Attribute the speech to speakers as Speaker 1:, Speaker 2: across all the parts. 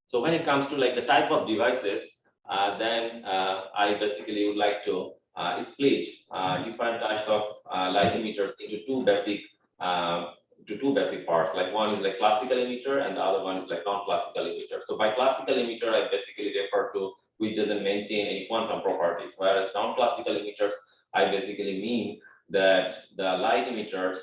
Speaker 1: So when it comes to like the type of devices, then I basically would like to split different types of light emitters into two basic parts. Like one is like classical emitter and the other one is like non-classical emitter. So by classical emitter, I basically refer to which doesn't maintain any quantum properties, whereas non-classical emitters, I basically mean that the light emitters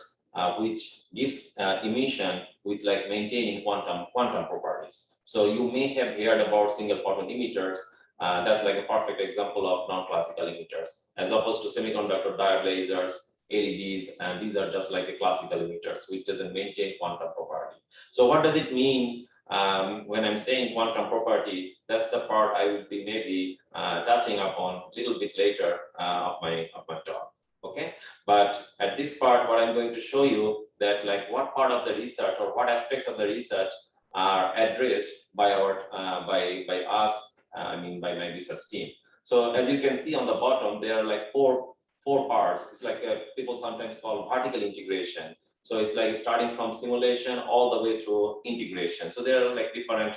Speaker 1: which gives emission with like maintaining quantum properties. So you may have heard about single photon emitters. That's like a perfect example of non-classical emitters, as opposed to semiconductor diagonalizers, LEDs, and these are just like a classical emitters, which doesn't maintain quantum property. So what does it mean when I'm saying quantum property? That's the part I will be maybe touching upon a little bit later of my talk. Okay, but at this part, what I'm going to show you that like what part of the research or what aspects of the research are addressed by our by us. I mean by my research team. So as you can see on the bottom, there are like four parts. It's like people sometimes call vertical integration. So it's like starting from simulation all the way through integration. So there are like different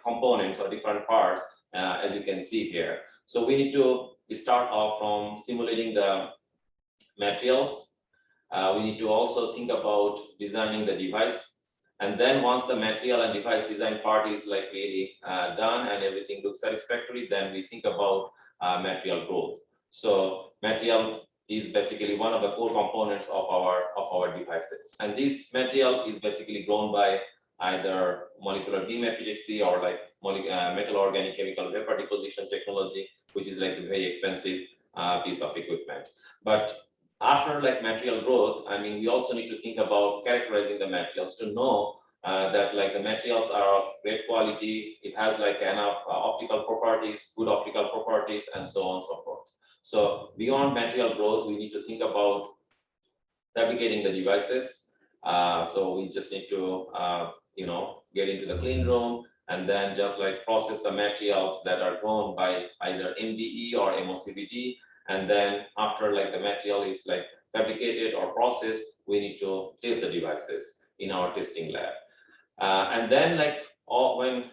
Speaker 1: components or different parts as you can see here. So we need to start off from simulating the materials. We need to also think about designing the device. And then once the material and device design part is like really done and everything looks satisfactory, then we think about material growth. So material is basically one of the core components of our devices. And this material is basically grown by either molecular beam epitaxy or like metal organic chemical vapor deposition technology, which is like a very expensive piece of equipment. But after like material growth, I mean, we also need to think about characterizing the materials to know that like the materials are of great quality. It has like enough optical properties, good optical properties, and so on and so forth. So beyond material growth, we need to think about fabricating the devices. So we just need to, get into the clean room and then just like process the materials that are grown by either MBE or MOCVD. And then after like the material is like fabricated or processed, we need to test the devices in our testing lab. And then like when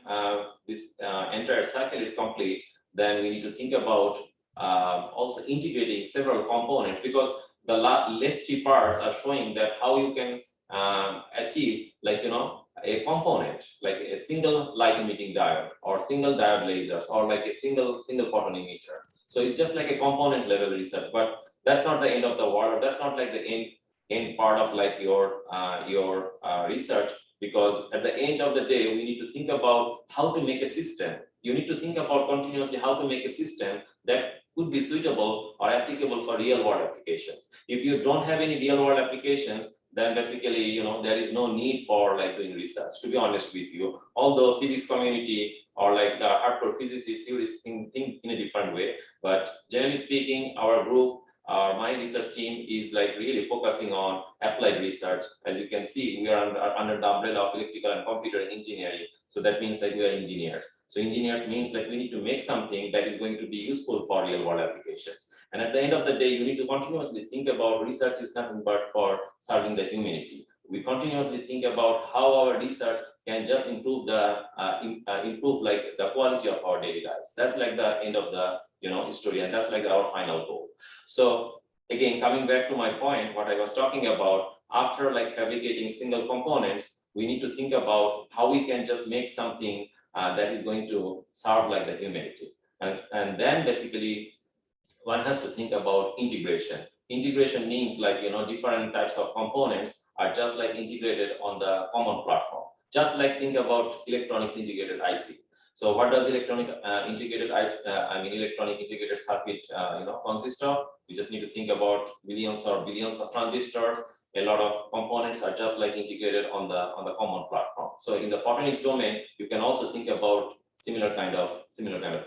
Speaker 1: this entire cycle is complete, then we need to think about also integrating several components, because the left three parts are showing that how you can achieve like, a component, like a single light emitting diode or single diode lasers or like a single photon emitter. So it's just like a component level research, but that's not the end of the world. That's not like the end part of like your research, because at the end of the day, we need to think about how to make a system. You need to think about continuously how to make a system that could be suitable or applicable for real world applications. If you don't have any real world applications, then basically, there is no need for like doing research, to be honest with you. Although physics community or like the hardcore physicists theorists think in a different way, but generally speaking, our group, my research team is like really focusing on applied research. As you can see, we are under the umbrella of electrical and computer engineering. So that means like we are engineers. So engineers means like we need to make something that is going to be useful for real world applications. And at the end of the day, you need to continuously think about research is nothing but for serving the humanity. We continuously think about how our research can just improve improve like the quality of our daily lives. That's like the end of the story, and that's like our final goal. So again, coming back to my point, what I was talking about, after like fabricating single components, we need to think about how we can just make something that is going to serve like the humanity. And then basically one has to think about integration. Integration means like, different types of components are just like integrated on the common platform. Just like think about electronics integrated IC. So what does electronic integrated electronic integrated circuit consist of? We just need to think about millions or billions of transistors. A lot of components are just like integrated on the common platform. So in the photonics domain, you can also think about similar kind of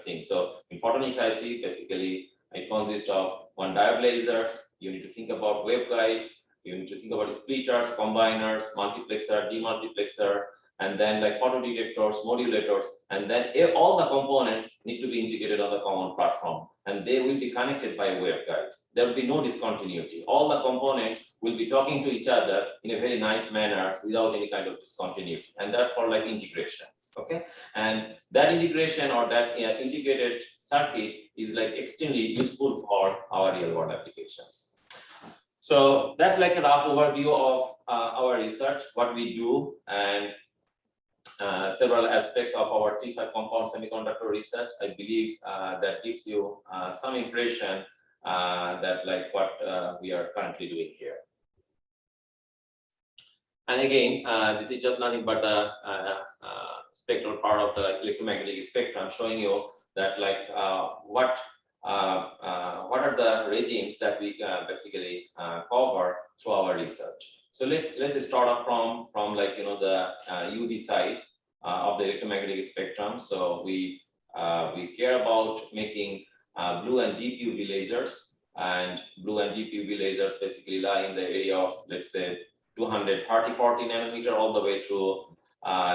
Speaker 1: thing. So in photonics IC, basically it consists of one diode lasers. You need to think about waveguides. You need to think about splitters, combiners, multiplexer, demultiplexer, and then like photodetectors, modulators, and then all the components need to be integrated on the common platform, and they will be connected by a waveguide. There will be no discontinuity. All the components will be talking to each other in a very nice manner without any kind of discontinuity, and that's for like integration. Okay, and that integration or that integrated circuit is like extremely useful for our real world applications. So that's like a rough overview of our research, what we do, and several aspects of our 3-5 compound semiconductor research. I believe that gives you some impression that like what we are currently doing here. And again, this is just nothing but the spectral part of the electromagnetic spectrum, showing you that like what are the regimes that we basically cover through our research. So let's start off from like the UV side of the electromagnetic spectrum. So we care about making blue and deep UV lasers, and blue and deep UV lasers basically lie in the area of, let's say, 230, 40 nanometer all the way through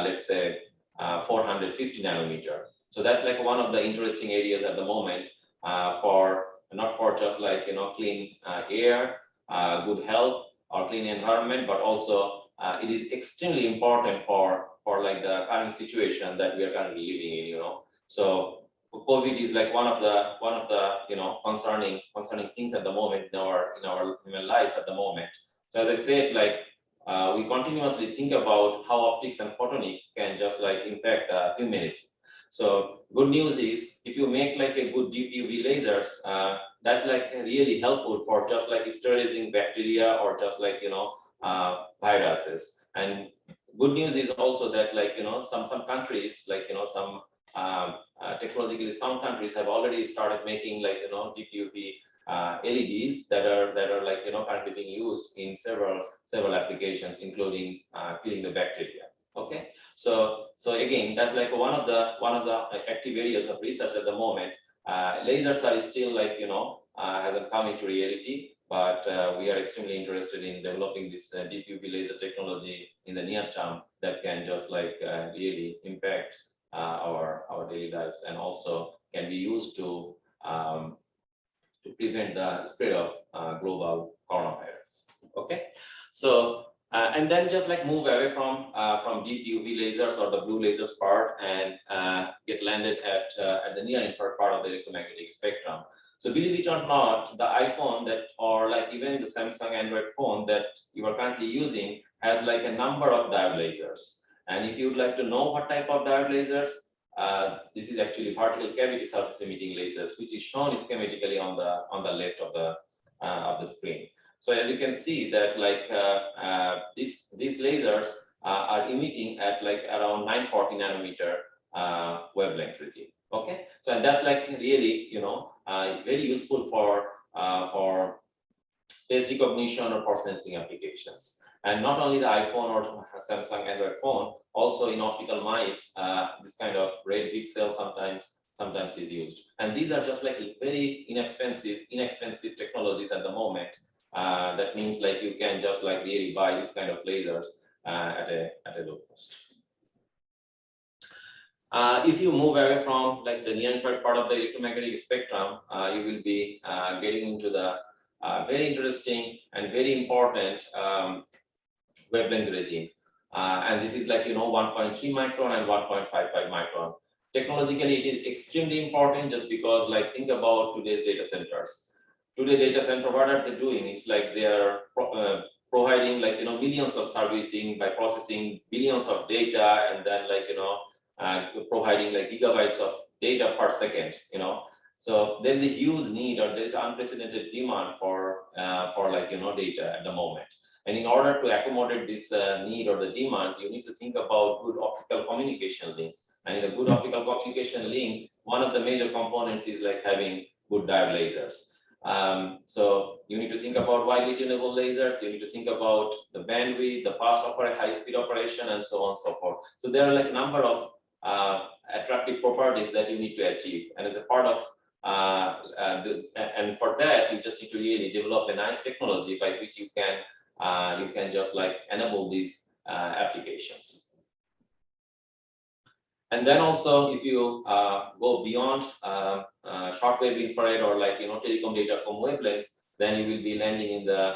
Speaker 1: let's say 450 nanometer. So that's like one of the interesting areas at the moment for not for just like clean air, good health or clean environment, but also it is extremely important for like the current situation that we are currently living in. So COVID is like one of the concerning things at the moment in our human lives at the moment. So as I said, like we continuously think about how optics and photonics can just like impact humanity. So good news is, if you make like a good deep UV lasers, that's like really helpful for just like sterilizing bacteria or just like viruses. And good news is also that like some countries, like some technologically sound countries have already started making like deep UV LEDs that are like currently being used in several applications, including killing the bacteria. Okay, so again, that's like one of the active areas of research at the moment. Lasers are still like hasn't come into reality, but we are extremely interested in developing this deep UV laser technology in the near term that can just like really impact our daily lives, and also can be used to prevent the spread of global coronavirus. Okay, so and then just like move away from deep UV lasers or the blue lasers part and get landed at the near infrared part of the electromagnetic spectrum. So believe it or not, the iPhone that, or like even the Samsung Android phone that you are currently using has like a number of diode lasers. And if you'd like to know what type of diode lasers, this is actually particle cavity surface emitting lasers, which is shown schematically on the left of the screen. So as you can see that like these lasers are emitting at like around 940 nanometer wavelength regime. Okay, so and that's like really very useful for face recognition or for sensing applications. And not only the iPhone or Samsung Android phone, also in optical mice, this kind of red pixel sometimes is used. And these are just like very inexpensive technologies at the moment. That means like you can just like really buy this kind of lasers at a low cost. If you move away from like the near infrared part of the electromagnetic spectrum, you will be getting into the very interesting and very important wavelength regime. And this is like 1.3 micron and 1.55 micron. Technologically, it is extremely important just because like think about today's data centers. Today data center, what are they doing? It's like they are providing like millions of servicing by processing billions of data, and then like providing like gigabytes of data per second. So there is a huge need, or there is unprecedented demand for like data at the moment. And in order to accommodate this need or the demand, you need to think about good optical communication link. And in a good optical communication link, one of the major components is like having good diode lasers. So you need to think about widely tunable lasers. You need to think about the bandwidth, the fast high-speed operation, and so on and so forth. So there are like a number of attractive properties that you need to achieve. And as a part of and for that, you just need to really develop a nice technology by which you can just like enable these applications. And then also, if you go beyond shortwave infrared or like telecom datacom wavelengths, then you will be landing in the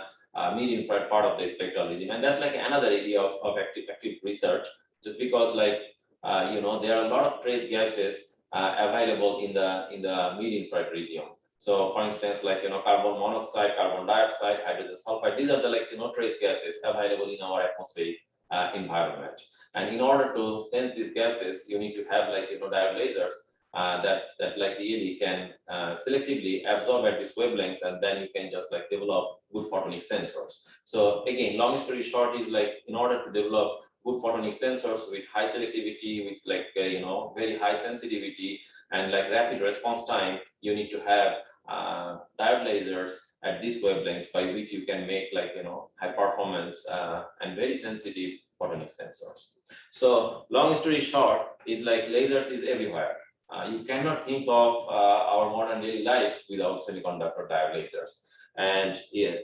Speaker 1: mid-infrared part of the spectral regime, and that's like another area of active research. Just because like there are a lot of trace gases available in the mid-infrared region. So, for instance, like carbon monoxide, carbon dioxide, hydrogen sulfide. These are the like trace gases available in our atmospheric environment. And in order to sense these gases, you need to have like diode lasers that like really can selectively absorb at these wavelengths, and then you can just like develop good photonic sensors. So again, long story short is like in order to develop good photonic sensors with high selectivity, with like very high sensitivity and like rapid response time, you need to have diode lasers at these wavelengths by which you can make like high performance and very sensitive photonic sensors. So long story short is like lasers is everywhere. You cannot think of our modern daily lives without semiconductor diode lasers. And yeah,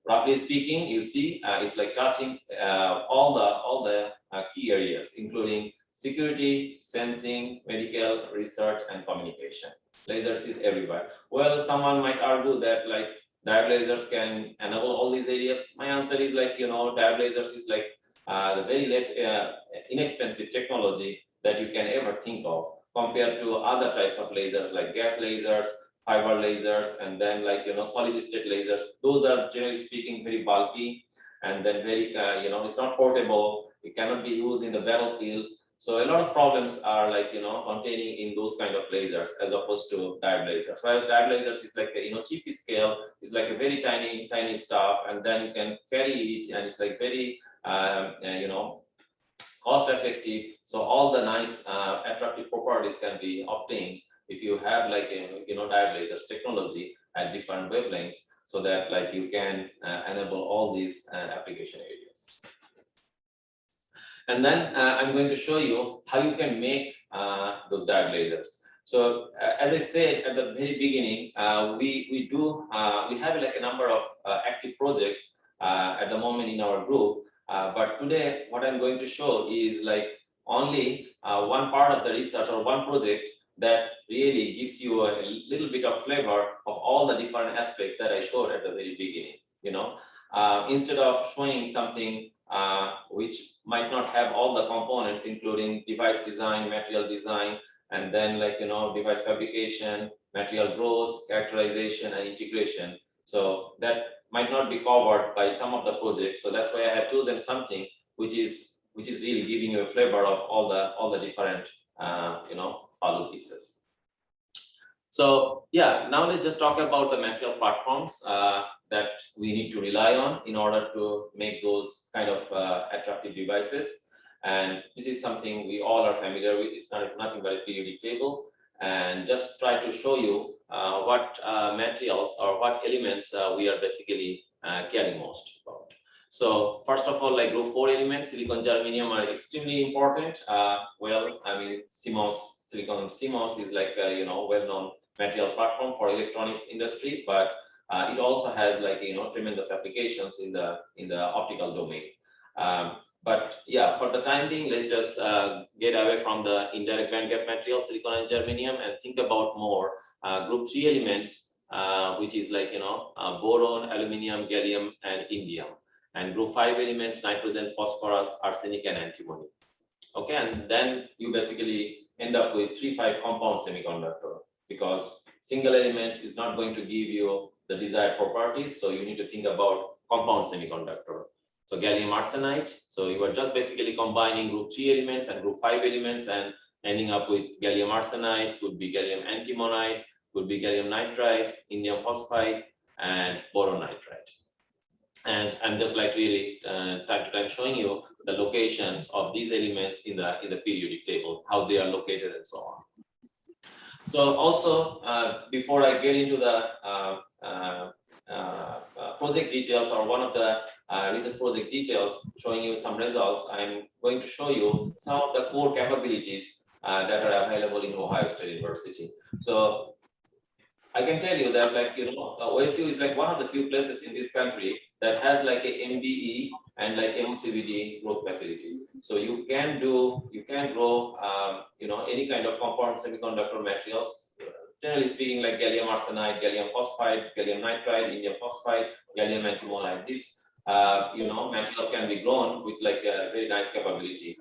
Speaker 1: roughly speaking, you see it's like touching all the key areas, including security, sensing, medical, research, and communication. Lasers is everywhere. Well, someone might argue that like diode lasers can enable all these areas. My answer is like diode lasers is like the very less inexpensive technology that you can ever think of compared to other types of lasers like gas lasers, fiber lasers, and then like solid state lasers. Those are generally speaking very bulky, and then very it's not portable. It cannot be used in the battlefield. So a lot of problems are like containing in those kind of lasers as opposed to diode lasers. Whereas diode lasers is like a cheap scale, it's like a very tiny stuff, and then you can carry it, and it's like very cost effective. So all the nice attractive properties can be obtained if you have like diode lasers technology at different wavelengths, so that like you can enable all these application areas. And then I'm going to show you how you can make those diode lasers. So as I said at the very beginning, we have like a number of active projects at the moment in our group. But today, what I'm going to show is like only one part of the research or one project that really gives you a little bit of flavor of all the different aspects that I showed at the very beginning. Instead of showing something which might not have all the components, including device design, material design, and then like device fabrication, material growth, characterization, and integration. So that might not be covered by some of the projects. So that's why I have chosen something which is really giving you a flavor of all the different puzzle pieces. So yeah, now let's just talk about the material platforms that we need to rely on in order to make those kind of attractive devices. And this is something we all are familiar with. It's nothing but a periodic table, and just try to show you what materials or what elements we are basically caring most about. So first of all, like group 4 elements, silicon, germanium are extremely important. Well, I mean, silicon CMOS is like a well-known material platform for electronics industry, but it also has like tremendous applications in the optical domain. But yeah, for the time being, let's just get away from the indirect bandgap material, silicon and germanium, and think about more group 3 elements, which is like boron, aluminium, gallium, and indium. And group 5 elements, nitrogen, phosphorus, arsenic, and antimony. Okay, and then you basically end up with 3-5 compound semiconductor, because single element is not going to give you the desired properties. So you need to think about compound semiconductor. So gallium arsenide. So you are just basically combining group 3 elements and group 5 elements and ending up with gallium arsenide, could be gallium antimonide, could be gallium nitride, indium phosphide, and boron nitride. And I'm just like really time to time showing you the locations of these elements in the periodic table, how they are located, and so on. So also, before I get into the project details or one of the research project details, showing you some results, I'm going to show you some of the core capabilities that are available in Ohio State University. So I can tell you that OSU is like one of the few places in this country that has like a MBE and like MOCVD growth facilities. So you can grow, you know, any kind of compound semiconductor materials. Generally speaking, like gallium arsenide, gallium phosphide, gallium nitride, indium phosphide, gallium antimonide. These, you know, materials can be grown with like a very nice capability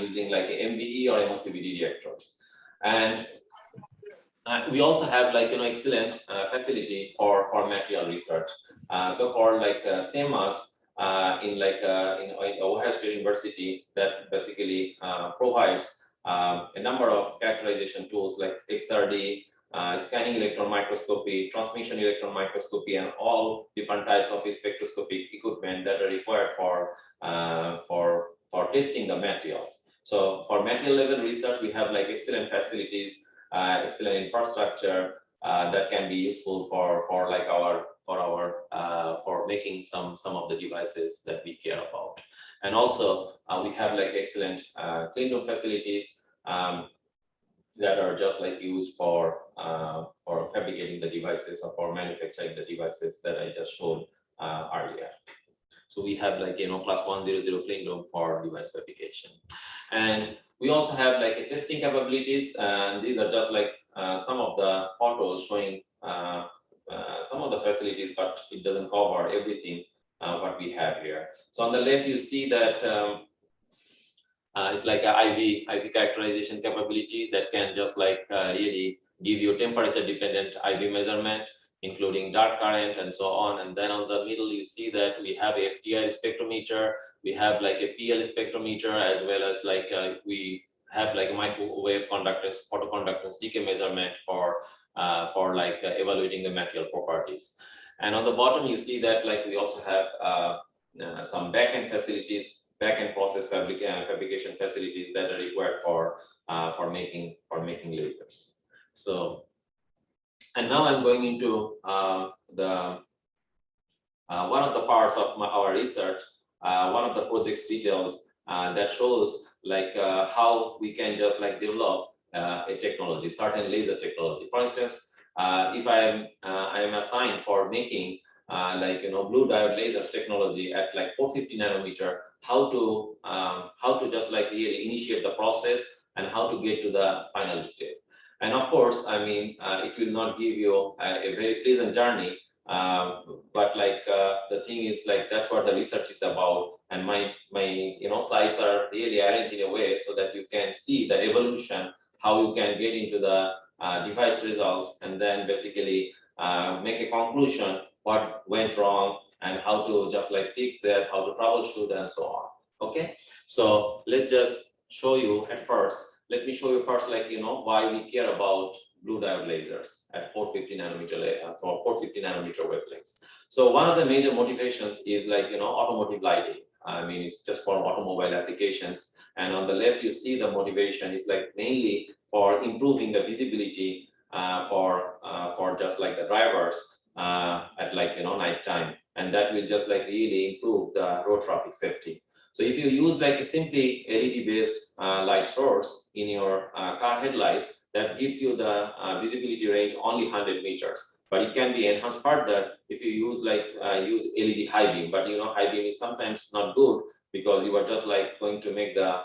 Speaker 1: using like a MBE or MOCVD reactors. And we also have like, you know, excellent facility for material research. So for like SEMAS in like in Ohio State University, that basically provides a number of characterization tools like XRD, scanning electron microscopy, transmission electron microscopy, and all different types of spectroscopic equipment that are required for testing the materials. So for material level research, we have like excellent facilities, excellent infrastructure that can be useful for like for making some of the devices that we care about. And also we have like excellent clean room facilities that are just like used for fabricating the devices or for manufacturing the devices that I just showed earlier. So we have like, you know, class 100 clean room for device fabrication. And we also have like a testing capabilities, and these are just like some of the photos showing some of the facilities, but it doesn't cover everything what we have here. So on the left, you see that it's like an IV characterization capability that can just like really give you temperature dependent IV measurement, including dark current and so on. And then on the middle, you see that we have a FTI spectrometer, we have like a PL spectrometer, as well as like we have like microwave conductance, photoconductance decay measurement for like evaluating the material properties. And on the bottom, you see that like we also have some back-end facilities, back-end process fabrication facilities that are required for making lasers. So, and now I'm going into the one of the parts of our research, one of the project's details that shows like how we can just like develop a technology, certain laser technology. For instance, if I am assigned for making like, you know, blue diode lasers technology at like 450 nanometer, how to just like really initiate the process and how to get to the final step. And of course, I mean, it will not give you a very pleasant journey, but like the thing is like that's what the research is about. And my you know, slides are really arranged in a way so that you can see the evolution, how you can get into the device results, and then basically make a conclusion what went wrong and how to just like fix that, how to troubleshoot and so on. Okay, so let's just show you at first. Let me show you first, like, you know, why we care about blue diode lasers at 450 nanometer for 450 nanometer wavelengths. So one of the major motivations is like, you know, automotive lighting. I mean, it's just for automobile applications. And on the left, you see the motivation is like mainly for improving the visibility for just like the drivers at like, you know, nighttime. And that will just like really improve the road traffic safety. So if you use like a simply LED-based light source in your car headlights, that gives you the visibility range only 100 meters. But it can be enhanced further if you use like use LED high beam. But you know, high beam is sometimes not good because you are just like going to make the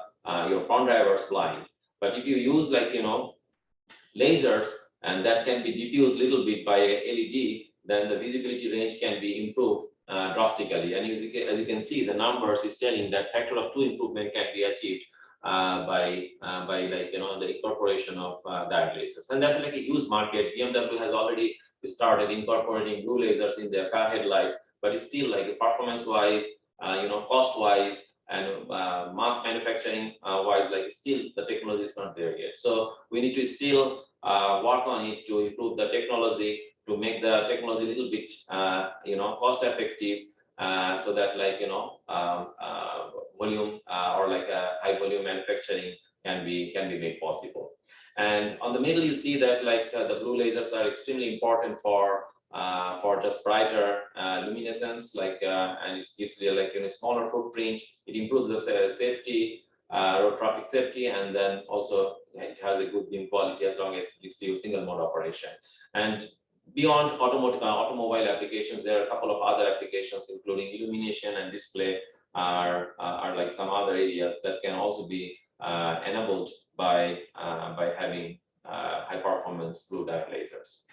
Speaker 1: your front drivers blind. But if you use like, you know, lasers, and that can be diffused a little bit by a LED, then the visibility range can be improved drastically. And as you can see, the numbers is telling that factor of 2 improvement can be achieved by like, you know, the incorporation of diode lasers. And that's like a huge market. BMW has already started incorporating blue lasers in their car headlights, but it's still like performance-wise, you know, cost-wise, and mass manufacturing wise, like still the technology is not there yet. So we need to still work on it to improve the technology, to make the technology a little bit, you know, cost effective, so that like, you know, volume or like a high volume manufacturing can be made possible. And on the middle, you see that like the blue lasers are extremely important for just brighter luminescence, like and it gives you like, you know, smaller footprint. It improves the safety, road traffic safety, and then also it has a good beam quality as long as it gives you single mode operation. And beyond automobile applications, there are a couple of other applications, including illumination and display, are like some other areas that can also be enabled by having high performance blue diode lasers.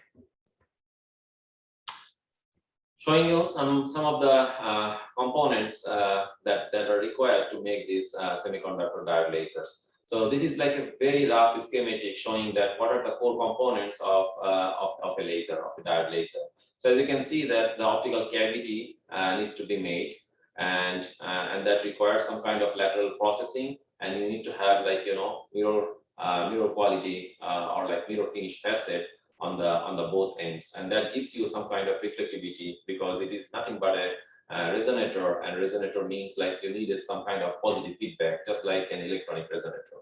Speaker 1: Showing you some of the components that are required to make these semiconductor diode lasers. So this is like a very rough schematic showing that what are the core components of a laser, of a diode laser. So as you can see that the optical cavity needs to be made, and that requires some kind of lateral processing, and you need to have like mirror quality or like mirror finish facet on the both ends, and that gives you some kind of reflectivity, because it is nothing but a resonator, and resonator means like you need some kind of positive feedback, just like an electronic resonator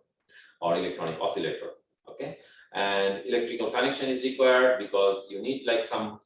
Speaker 1: or electronic oscillator. Okay, and electrical connection is required because you need like some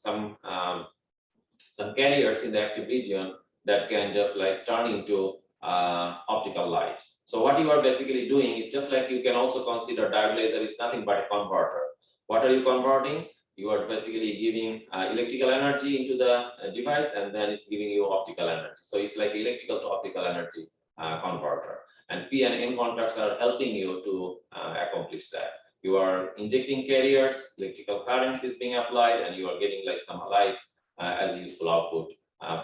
Speaker 1: carriers in the active region that can just like turn into optical light. So what you are basically doing is just like you can also consider diode laser is nothing but a converter. What are you converting? You are basically giving electrical energy into the device, and then it's giving you optical energy. So it's like electrical to optical energy converter. And P and N contacts are helping you to accomplish that. You are injecting carriers, electrical currents is being applied, and you are getting like some light as a useful output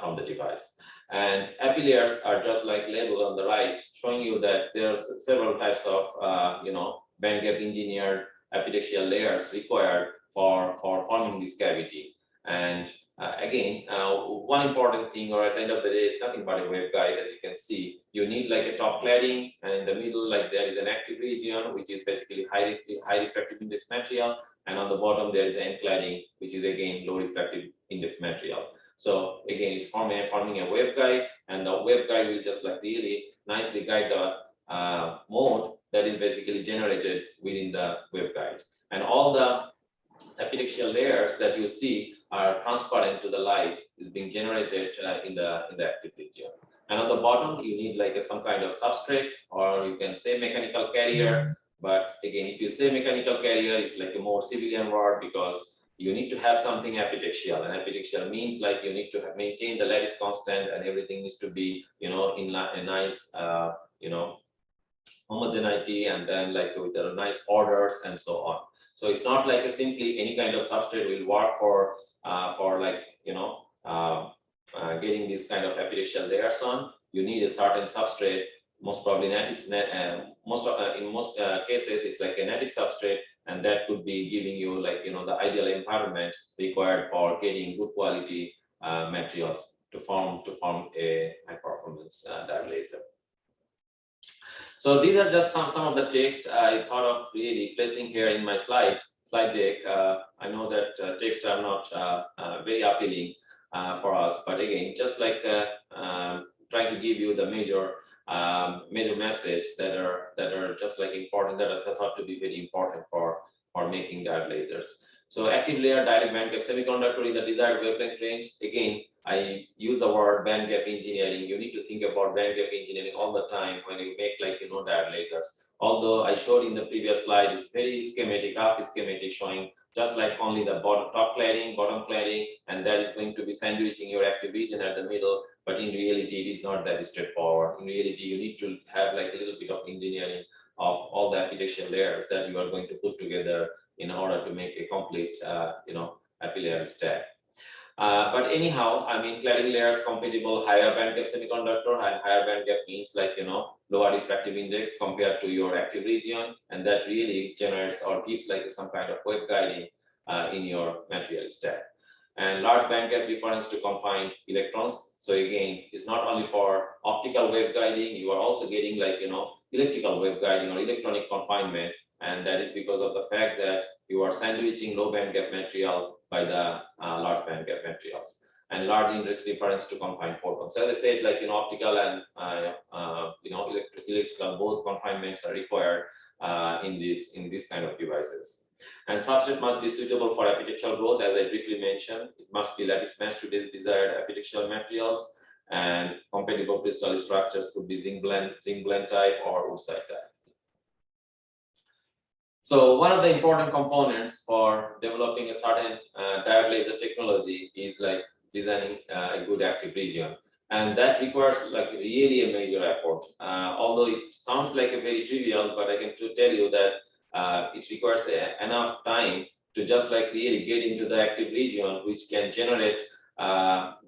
Speaker 1: from the device. And epi layers are just like labeled on the right, showing you that there's several types of band gap engineered epitaxial layers required for forming this cavity. And again, one important thing, or at the end of the day, is nothing but a waveguide. As you can see, you need like a top cladding, and in the middle, like there is an active region, which is basically high refractive index material, and on the bottom there is an cladding, which is again low refractive index material. So again, it's forming a waveguide, and the waveguide will just like really nicely guide the mode that is basically generated within the waveguide. And all the epitaxial layers that you see are transparent to the light is being generated in the active region. And on the bottom, you need like some kind of substrate, or you can say mechanical carrier. But again, if you say mechanical carrier, it's like a more civilian word, because you need to have something epitaxial, and epitaxial means like you need to maintain the lattice constant, and everything needs to be in a nice homogeneity, and then like with the nice orders and so on. So it's not like simply any kind of substrate will work for like getting this kind of epitaxial layers on. You need a certain substrate. Most probably in most cases it's like a native substrate, and that could be giving you like the ideal environment required for getting good quality materials to form a high performance diode laser. So these are just some of the text I thought of really placing here in my slide deck. I know that texts are not very appealing for us, but again, just like trying to give you the major message that are just like important, that are thought to be very important for making diode lasers. So active layer direct band gap semiconductor in the desired wavelength range. Again, I use the word band gap engineering. You need to think about band gap engineering all the time when you make like diode lasers. Although I showed in the previous slide, it's very schematic, half schematic, showing just like only the top cladding, bottom cladding, and that is going to be sandwiching your active region at the middle. But in reality, it is not that straightforward. In reality, you need to have like a little bit of engineering of all the epitaxial layers that you are going to put together in order to make a complete, epi layer stack. But anyhow, I mean, cladding layers compatible higher band gap semiconductor, and higher band gap means like lower refractive index compared to your active region, and that really generates or gives like some kind of waveguiding in your material stack. And large band gap difference to confined electrons. So again, it's not only for optical waveguiding, you are also getting like electrical waveguiding or electronic confinement, and that is because of the fact that you are sandwiching low band gap material by the large band gap materials, and large index difference to confine photons. So as I said, like optical and electrical, both confinements are required in this kind of devices. And substrate must be suitable for epitaxial growth, as I briefly mentioned. It must be lattice matched to the desired epitaxial materials, and compatible crystal structures could be zinc blende type or oxide type. So one of the important components for developing a certain diode laser technology is like designing a good active region, and that requires like really a major effort. Although it sounds like a very trivial, but I can tell you that it requires enough time to just like really get into the active region, which can generate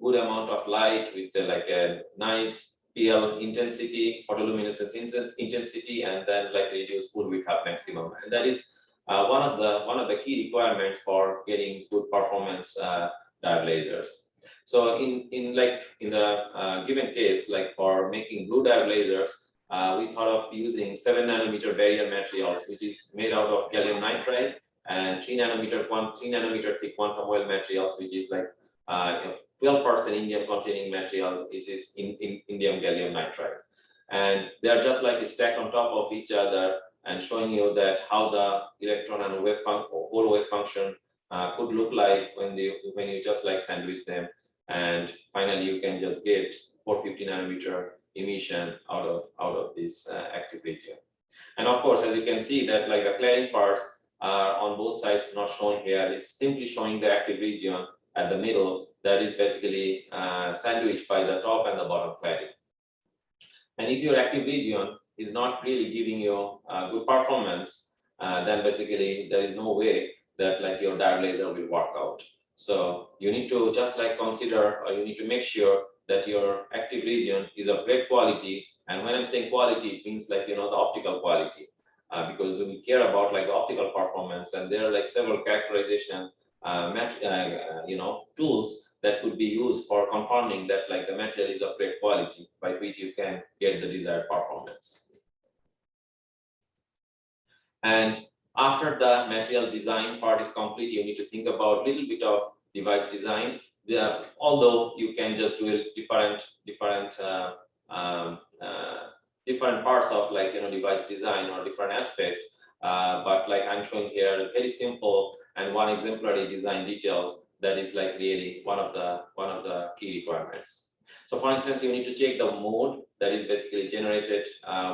Speaker 1: good amount of light with like a nice PL intensity, photoluminescence intensity, and then like reduce full width half maximum. And that is one of the key requirements for getting good performance diode lasers. So in the given case, like for making blue diode lasers, we thought of using 7 nanometer barrier materials, which is made out of gallium nitride, and 3 nanometer thick quantum well materials, which is like 12% indium containing material. This is in indium gallium nitride, and they are just like stacked on top of each other, and showing you that how the electron and whole wave function could look like when you just like sandwich them, and finally you can just get 450 nanometer emission out of this active region. And of course, as you can see that like the cladding parts are on both sides not shown here. It's simply showing the active region at the middle that is basically sandwiched by the top and the bottom cladding. And if your active region is not really giving you good performance, then basically there is no way that like your diode laser will work out. So you need to just like consider, or you need to make sure that your active region is of great quality. And when I'm saying quality, it means like, the optical quality, because we care about like the optical performance, and there are like several characterization tools that could be used for confirming that like the material is of great quality, by which you can get the desired performance. And after the material design part is complete, you need to think about a little bit of device design. Although you can just do different parts of like device design or different aspects, but like I'm showing here very simple and one exemplary design details that is like really one of the key requirements. So for instance, you need to check the mode that is basically generated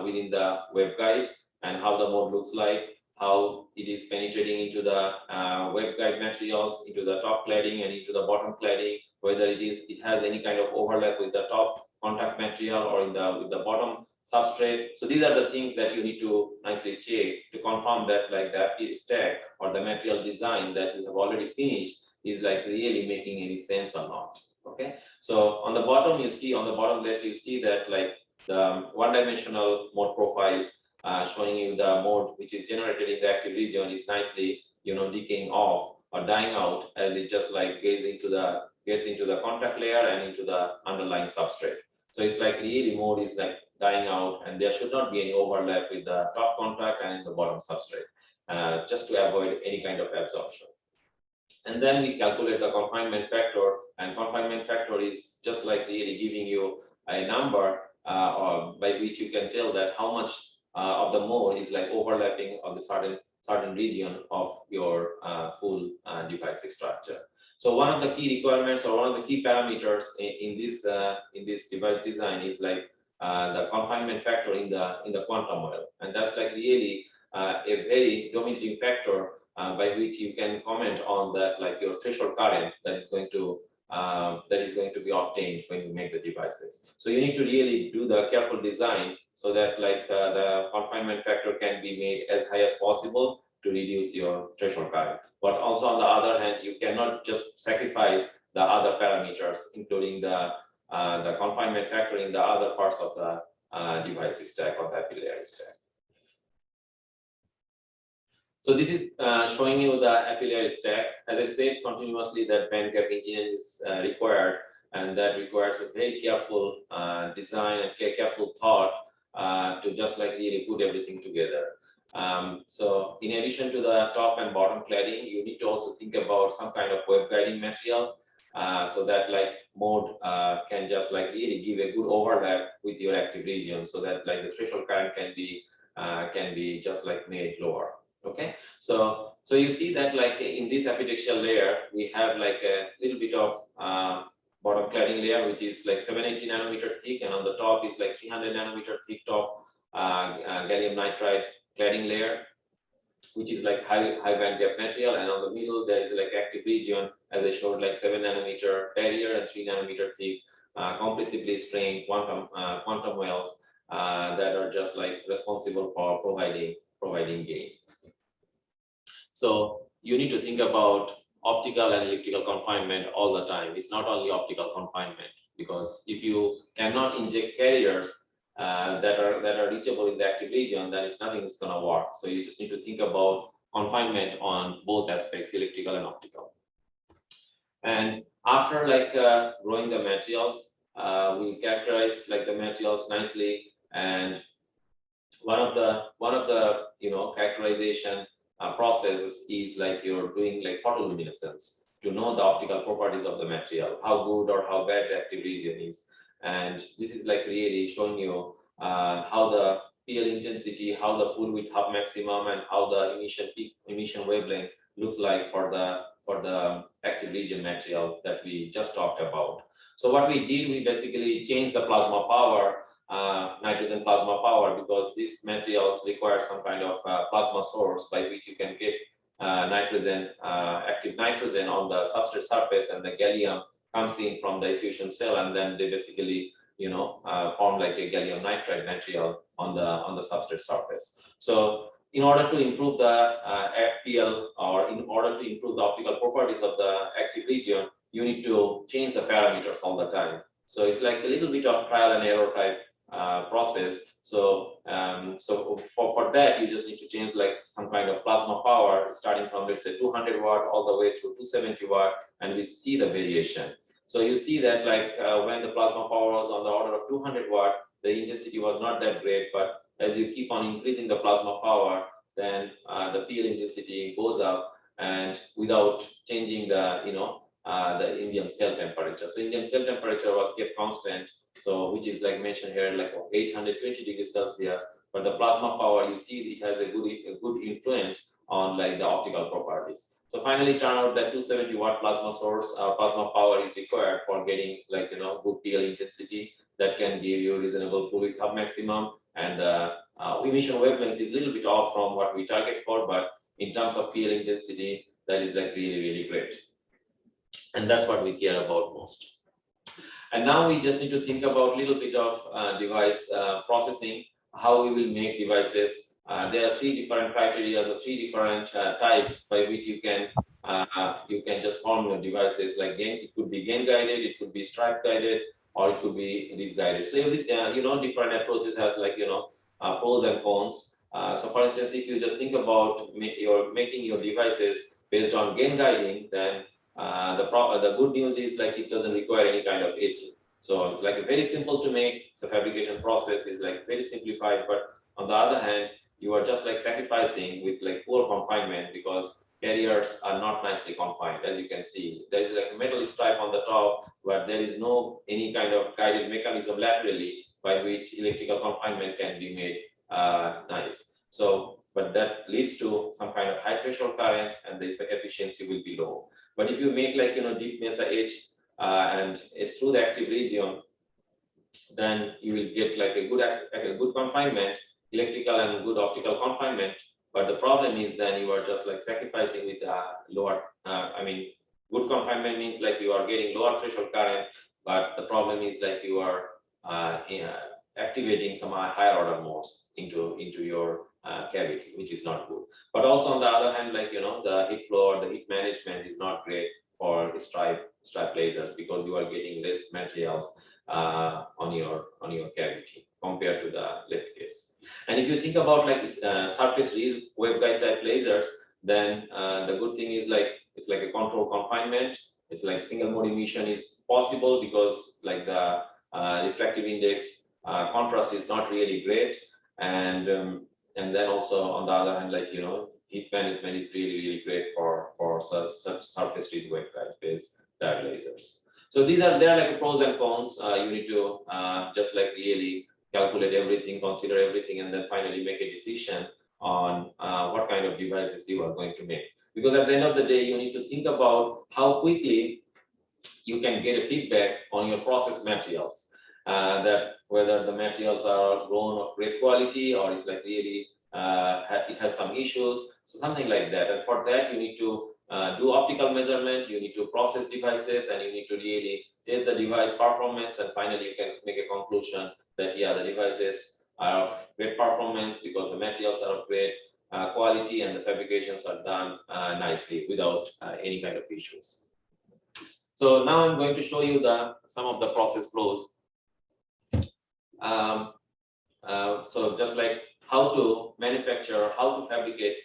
Speaker 1: within the waveguide, and how the mode looks like, how it is penetrating into the waveguide materials, into the top cladding and into the bottom cladding, whether it has any kind of overlap with the top contact material or with the bottom substrate. So these are the things that you need to nicely check to confirm that like the stack or the material design that you have already finished is like really making any sense or not. Okay, so on the bottom you see, on the bottom left you see that like the one-dimensional mode profile showing you the mode which is generated in the active region is nicely decaying off or dying out as it just like gets into the contact layer and into the underlying substrate. So it's like really mode is like dying out, and there should not be any overlap with the top contact and the bottom substrate, just to avoid any kind of absorption. And then we calculate the confinement factor, and confinement factor is just like really giving you a number by which you can tell that how much of the mode is like overlapping of the certain region of your full device structure. So one of the key requirements or one of the key parameters in this device design is like the confinement factor in the quantum well, and that's like really a very dominating factor by which you can comment on that, like your threshold current that is going to be obtained when you make the devices. So you need to really do the careful design so that like the confinement factor can be made as high as possible to reduce your threshold current. But also on the other hand, you cannot just sacrifice the other parameters, including the confinement factor in the other parts of the device stack or the epithelial stack. So this is showing you the epithelial stack. As I said, continuously that band gap engineering is required, and that requires a very careful design and careful thought to just like really put everything together. So in addition to the top and bottom cladding, you need to also think about some kind of wave guiding material, so that like mode can just like really give a good overlap with your active region, so that like the threshold current can be just like made lower. Okay, so you see that like in this epitaxial layer we have like a little bit of bottom cladding layer which is like 780 nanometer thick, and on the top is like 300 nanometer thick top gallium nitride cladding layer. which is like high band gap material, and on the middle there is like active region, as I showed, like 7 nanometer barrier and 3 nanometer thick compressively strained quantum wells that are just like responsible for providing gain. So you need to think about optical and electrical confinement all the time. It's not only optical confinement, because if you cannot inject carriers that are reachable in the active region, then nothing is going to work. So you just need to think about confinement on both aspects, electrical and optical. And after like growing the materials, we characterize like the materials nicely. And one of the characterization processes is like you're doing like photoluminescence to know the optical properties of the material, how good or how bad the active region is. And this is like really showing you how the PL intensity, how the pull width half maximum, and how the emission wavelength looks like for the active region material that we just talked about. So what we did, we basically changed the plasma power, nitrogen plasma power, because these materials require some kind of plasma source by which you can get nitrogen, active nitrogen on the substrate surface, and the gallium comes in from the diffusion cell, and then they basically form like a gallium nitride material on the substrate surface. So in order to improve the FPL, or in order to improve the optical properties of the active region, you need to change the parameters all the time. So it's like a little bit of trial and error type process. So for that, you just need to change like some kind of plasma power, starting from, let's say, 200 watt all the way through 270 watt, and we see the variation. So you see that like when the plasma power was on the order of 200 watt, the intensity was not that great, but as you keep on increasing the plasma power, then the PL intensity goes up, and without changing the the indium cell temperature. So indium cell temperature was kept constant, so which is like mentioned here, like 820 degrees Celsius. But the plasma power, you see, it has a good influence on like the optical properties. So finally, turn out that 270 watt plasma source plasma power is required for getting like good PL intensity that can give you reasonable fluid hub maximum, and emission wavelength is a little bit off from what we target for, but in terms of PL intensity, that is like really great. And that's what we care about most. And now we just need to think about a little bit of device processing, how we will make devices. There are 3 different criteria, or 3 different types by which you can just form your devices. Like it could be gain guided, it could be stripe guided, or it could be risk guided. So every different approaches has like pros and cons. So for instance, if you just think about making your devices based on gain guiding, then the good news is like it doesn't require any kind of etching. So it's like very simple to make. So fabrication process is like very simplified, but on the other hand, you are just like sacrificing with like poor confinement, because carriers are not nicely confined. As you can see, there is like a metal stripe on the top, where there is no any kind of guided mechanism laterally by which electrical confinement can be made nice. So, but that leads to some kind of high threshold current, and the efficiency will be low. But if you make like deep mesa edge and it's through the active region, then you will get like a good confinement, electrical and good optical confinement. But the problem is then you are just like sacrificing with lower. Good confinement means like you are getting lower threshold current, but the problem is like you are activating some higher order modes into your cavity, which is not good. But also on the other hand, like the heat flow or the heat management is not great for stripe lasers, because you are getting less materials on your cavity compared to the left case. And if you think about like surface waveguide type lasers, then the good thing is like it's like a control confinement. It's like single mode emission is possible, because like the refractive index contrast is not really great, and then also on the other hand, like heat management is really great for such surface waveguide based diode lasers. So there are like pros and cons. You need to just like really calculate everything, consider everything, and then finally make a decision on what kind of devices you are going to make. Because at the end of the day, you need to think about how quickly you can get a feedback on your process materials, that whether the materials are grown of great quality, or it's like really it has some issues, so something like that. And for that, you need to do optical measurement, you need to process devices, and you need to really test the device performance, and finally you can make a conclusion that yeah, the devices are of great performance because the materials are of great quality and the fabrications are done nicely without any kind of issues. So now I'm going to show you some of the process flows. So just like how to manufacture, how to fabricate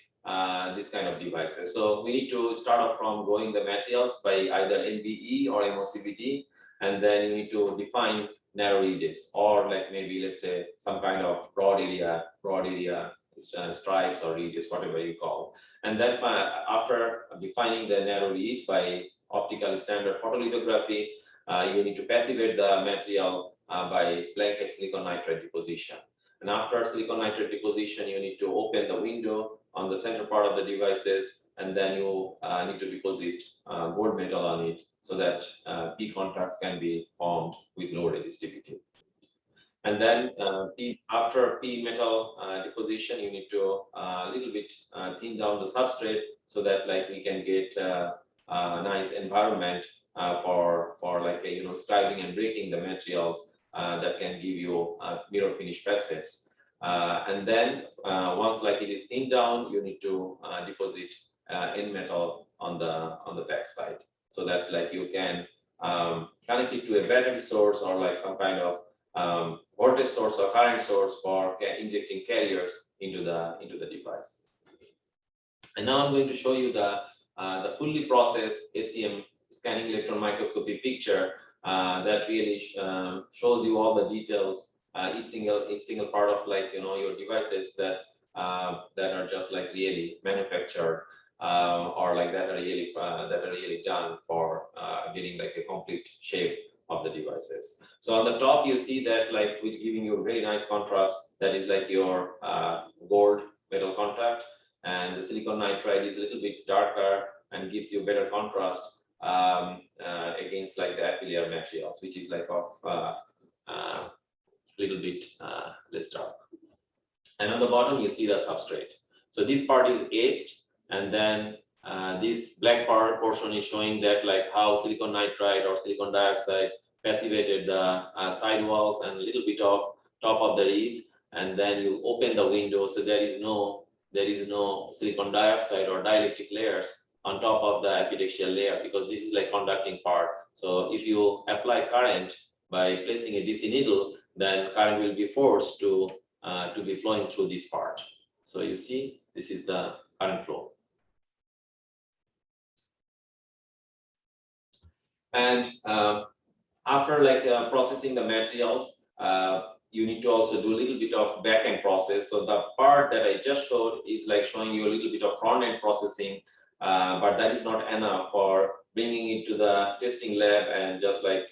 Speaker 1: this kind of devices. So we need to start off from growing the materials by either NBE or MOCVD, and then you need to define narrow edges, or like maybe let's say some kind of broad area stripes or ridges, whatever you call. And then after defining the narrow edge by optical standard photolithography, you need to passivate the material by blanket silicon nitride deposition. And after silicon nitride deposition, you need to open the window on the center part of the devices, and then you need to deposit gold metal on it so that P contacts can be formed with low resistivity. And then after P metal deposition, you need to a little bit thin down the substrate so that like we can get a nice environment for like scribing and breaking the materials that can give you mirror finish facets. And then once like it is thinned down, you need to deposit in metal on the back side so that like you can connect it to a battery source or like some kind of voltage source or current source for injecting carriers into the device. And now I'm going to show you the fully processed SEM scanning electron microscopy picture that really shows you all the details, each single part of like your devices that are just like really manufactured or like that are really done for getting like a complete shape of the devices. So on the top you see that like which giving you a very nice contrast, that is like your gold metal contact, and the silicon nitride is a little bit darker and gives you better contrast against like the applier materials, which is like of little bit less dark. And on the bottom you see the substrate. So this part is etched, and then this black portion is showing that like how silicon nitride or silicon dioxide passivated the side walls and a little bit of top of the leads, and then you open the window, so there is no silicon dioxide or dielectric layers on top of the epitaxial layer, because this is like conducting part. So if you apply current by placing a DC needle, then current will be forced to be flowing through this part. So you see, this is the current flow. And after like processing the materials, you need to also do a little bit of back-end process. So the part that I just showed is like showing you a little bit of front-end processing, but that is not enough for bringing it to the testing lab and just like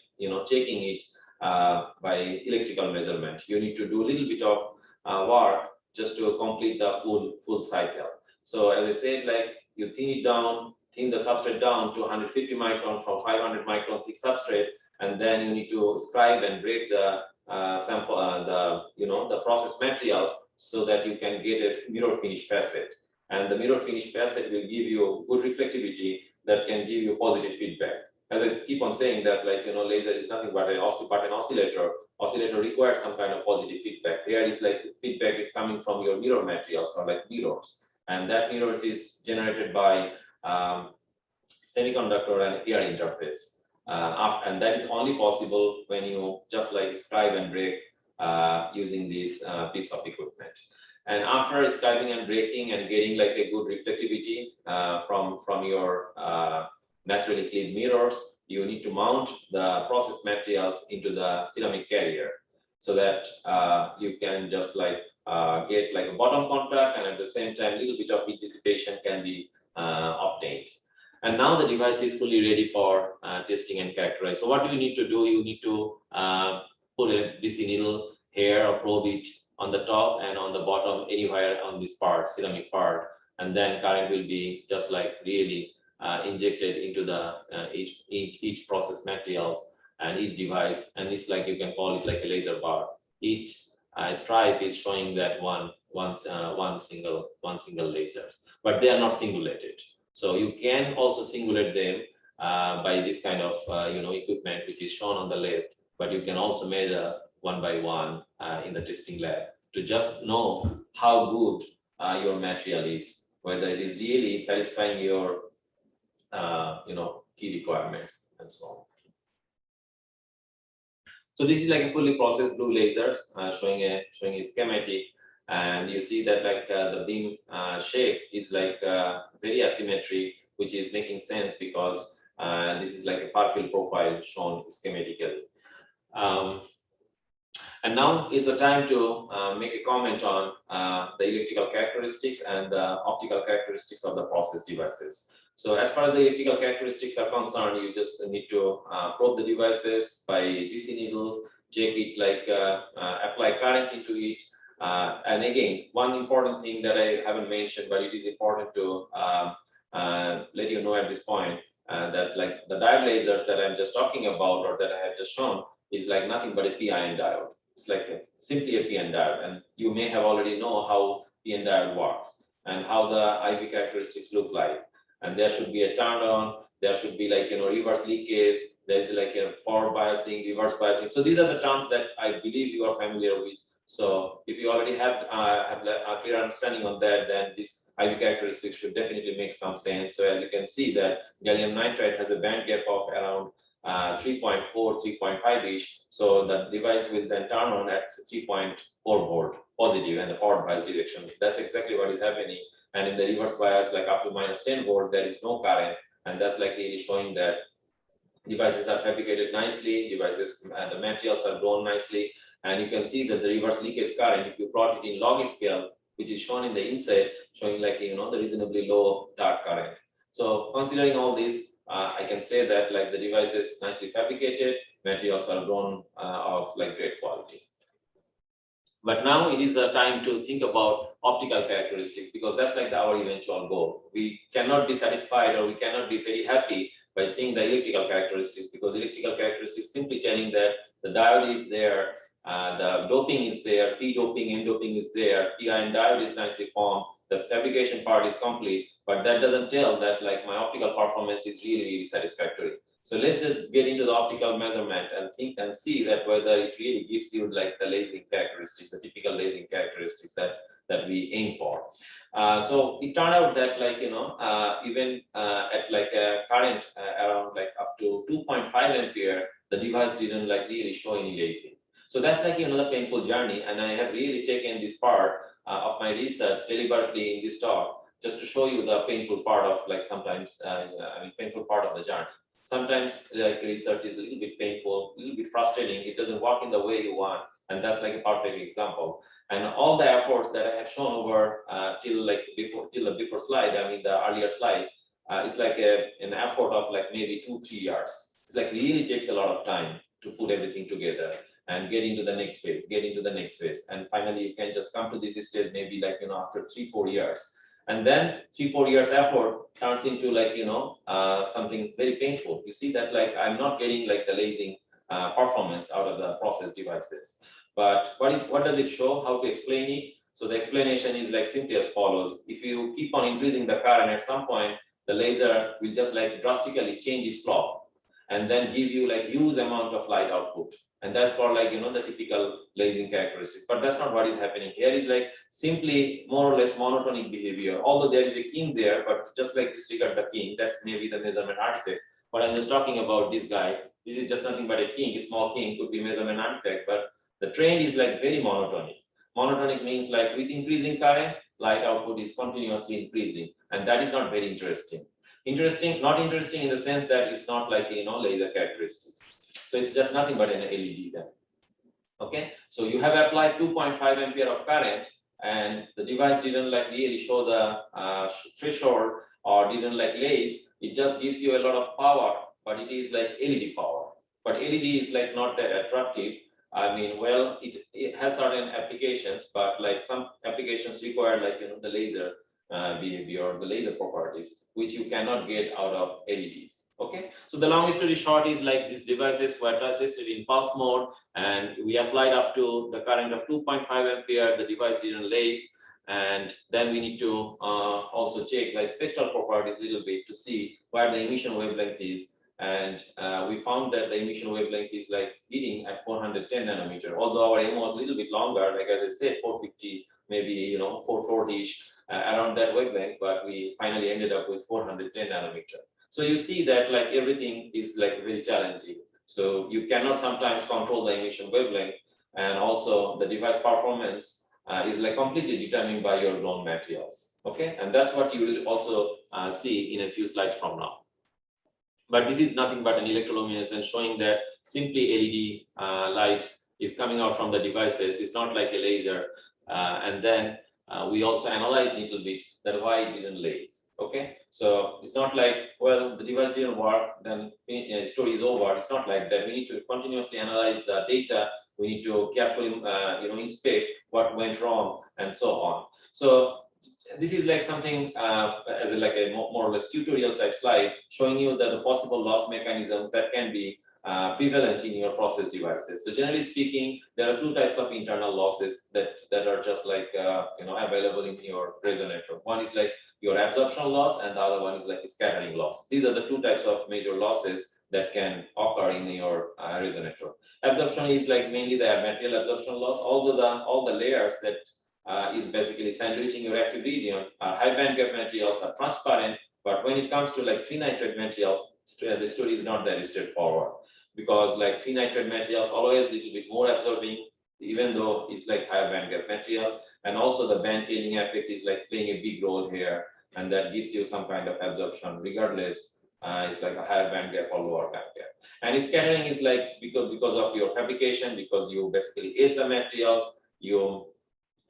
Speaker 1: checking it by electrical measurement. You need to do a little bit of work just to complete the full cycle. So as I said, like you thin the substrate down to 150 micron from 500 micron thick substrate, and then you need to scribe and break the sample, the process materials so that you can get a mirror finish facet. And the mirror finish facet will give you good reflectivity that can give you positive feedback. As I keep on saying that, like laser is nothing but an oscillator. Oscillator requires some kind of positive feedback. Here is like feedback is coming from your mirror materials or like mirrors, and that mirrors is generated by semiconductor and air interface. And that is only possible when you just like scribe and break using this piece of equipment. And after scribing and breaking and getting like a good reflectivity from your naturally clean mirrors, you need to mount the process materials into the ceramic carrier so that you can just like get like a bottom contact, and at the same time a little bit of heat dissipation can be obtained. And now the device is fully ready for testing and characterize. So what do you need to do? You need to put a DC needle here or probe it on the top and on the bottom anywhere on this part, ceramic part, and then current will be just like really injected into the each process materials and each device, and it's like you can call it like a laser bar. Each stripe is showing that one one single lasers, but they are not singulated. So you can also singulate them by this kind of equipment which is shown on the left, but you can also measure one by one in the testing lab to just know how good your material is, whether it is really satisfying your key requirements and so on. So this is like a fully processed blue lasers showing a schematic, and you see that like the beam shape is like very asymmetry, which is making sense because this is like a far field profile shown schematically. And now is the time to make a comment on the electrical characteristics and the optical characteristics of the process devices. So as far as the electrical characteristics are concerned, you just need to probe the devices by DC needles, check it, like apply current into it. And again, one important thing that I haven't mentioned, but it is important to let you know at this point, that like the diode lasers that I'm just talking about or that I have just shown is like nothing but a p-ion diode. It's like simply a p-ion diode, and you may have already know how p-ion diode works and how the IV characteristics look like. And there should be a turn on, there should be like reverse leakage, there's like a forward biasing, reverse biasing. So these are the terms that I believe you are familiar with. So if you already have a clear understanding on that, then this IV characteristics should definitely make some sense. So as you can see that gallium nitride has a band gap of around 3.4, 3.5-ish. So the device will then turn on at 3.4 volt positive and the forward bias direction. That's exactly what is happening. And in the reverse bias, like up to -10 volt, there is no current. And that's like really showing that devices are fabricated nicely, the materials are grown nicely. And you can see that the reverse leakage current, if you plot it in log scale, which is shown in the inside, showing like, the reasonably low dark current. So considering all this, I can say that like the device is nicely fabricated, materials are grown of like great quality. But now it is the time to think about optical characteristics, because that's like our eventual goal. We cannot be satisfied or we cannot be very happy by seeing the electrical characteristics, because electrical characteristics simply telling that the diode is there, the doping is there, P doping, N doping is there, p-ion diode is nicely formed, the fabrication part is complete, but that doesn't tell that like my optical performance is really satisfactory. So let's just get into the optical measurement and think and see that whether it really gives you like the lasing characteristics, the typical lasing characteristics that we aim for. So it turned out that like, even at like a current around like up to 2.5 ampere, the device didn't like really show any lasing. So that's like, the painful journey. And I have really taken this part of my research deliberately in this talk, just to show you the painful part of like sometimes, painful part of the journey. Sometimes like research is a little bit painful, a little bit frustrating. It doesn't work in the way you want. And that's like a perfect example. And all the efforts that I have shown over till the before slide, the earlier slide, it's like an effort of like maybe 2-3 years. It's like really takes a lot of time to put everything together and get into the next phase, and finally you can just come to this stage maybe like after 3-4 years, and then 3-4 years effort turns into like something very painful. You see that like I'm not getting like the lasing performance out of the process devices. But what does it show? How to explain it? So the explanation is like simply as follows. If you keep on increasing the current, at some point the laser will just like drastically change its slope and then give you like huge amount of light output. And that's for like, the typical lasing characteristics. But that's not what is happening. Here is like simply more or less monotonic behavior. Although there is a king there, but just like disregard the king, that's maybe the measurement artifact. But I'm just talking about this guy. This is just nothing but a king, a small king, could be measurement artifact. But the trend is like very monotonic. Monotonic means like with increasing current, light output is continuously increasing. And that is not very interesting. Not interesting in the sense that it's not like, laser characteristics. So it's just nothing but an LED then. Okay, so you have applied 2.5 ampere of current and the device didn't like really show the threshold or didn't like laze. It just gives you a lot of power, but it is like LED power. But LED is like not that attractive. Well, it has certain applications, but like some applications require like, the laser behavior or the laser properties, which you cannot get out of LEDs. Okay, so the long story short is like these devices were tested in pulse mode, and we applied up to the current of 2.5 ampere. The device didn't laze, And then we need to also check the spectral properties a little bit to see where the emission wavelength is. And we found that the emission wavelength is like hitting at 410 nanometer, although our aim was a little bit longer, like as I said, 450, maybe 440-ish, around that wavelength, but we finally ended up with 410 nanometer. So you see that like everything is like very challenging. So you cannot sometimes control the emission wavelength, and also the device performance is like completely determined by your grown materials. Okay, and that's what you will also see in a few slides from now. But this is nothing but an electroluminescence showing that simply LED light is coming out from the devices. It's not like a laser. And then we also analyze a little bit that why it didn't laze. Okay, so it's not like, well, the device didn't work, then story is over. It's not like that. We need to continuously analyze the data. We need to carefully, inspect what went wrong and so on. So this is like something as a more or less tutorial type slide showing you that the possible loss mechanisms that can be prevalent in your process devices. So generally speaking, there are two types of internal losses that are just like available in your resonator. One is like your absorption loss, and the other one is like scattering loss. These are the two types of major losses that can occur in your resonator. Absorption is like mainly the material absorption loss, although all the layers that is basically sandwiching your active region. High bandgap materials are transparent, but when it comes to like free nitride materials, the story is not very straightforward, because like free nitride materials always a little bit more absorbing, even though it's like higher bandgap material, and also the band tailing effect is like playing a big role here, and that gives you some kind of absorption regardless. It's like a higher bandgap or lower bandgap. And scattering is like because of your fabrication, because you basically etch the materials, you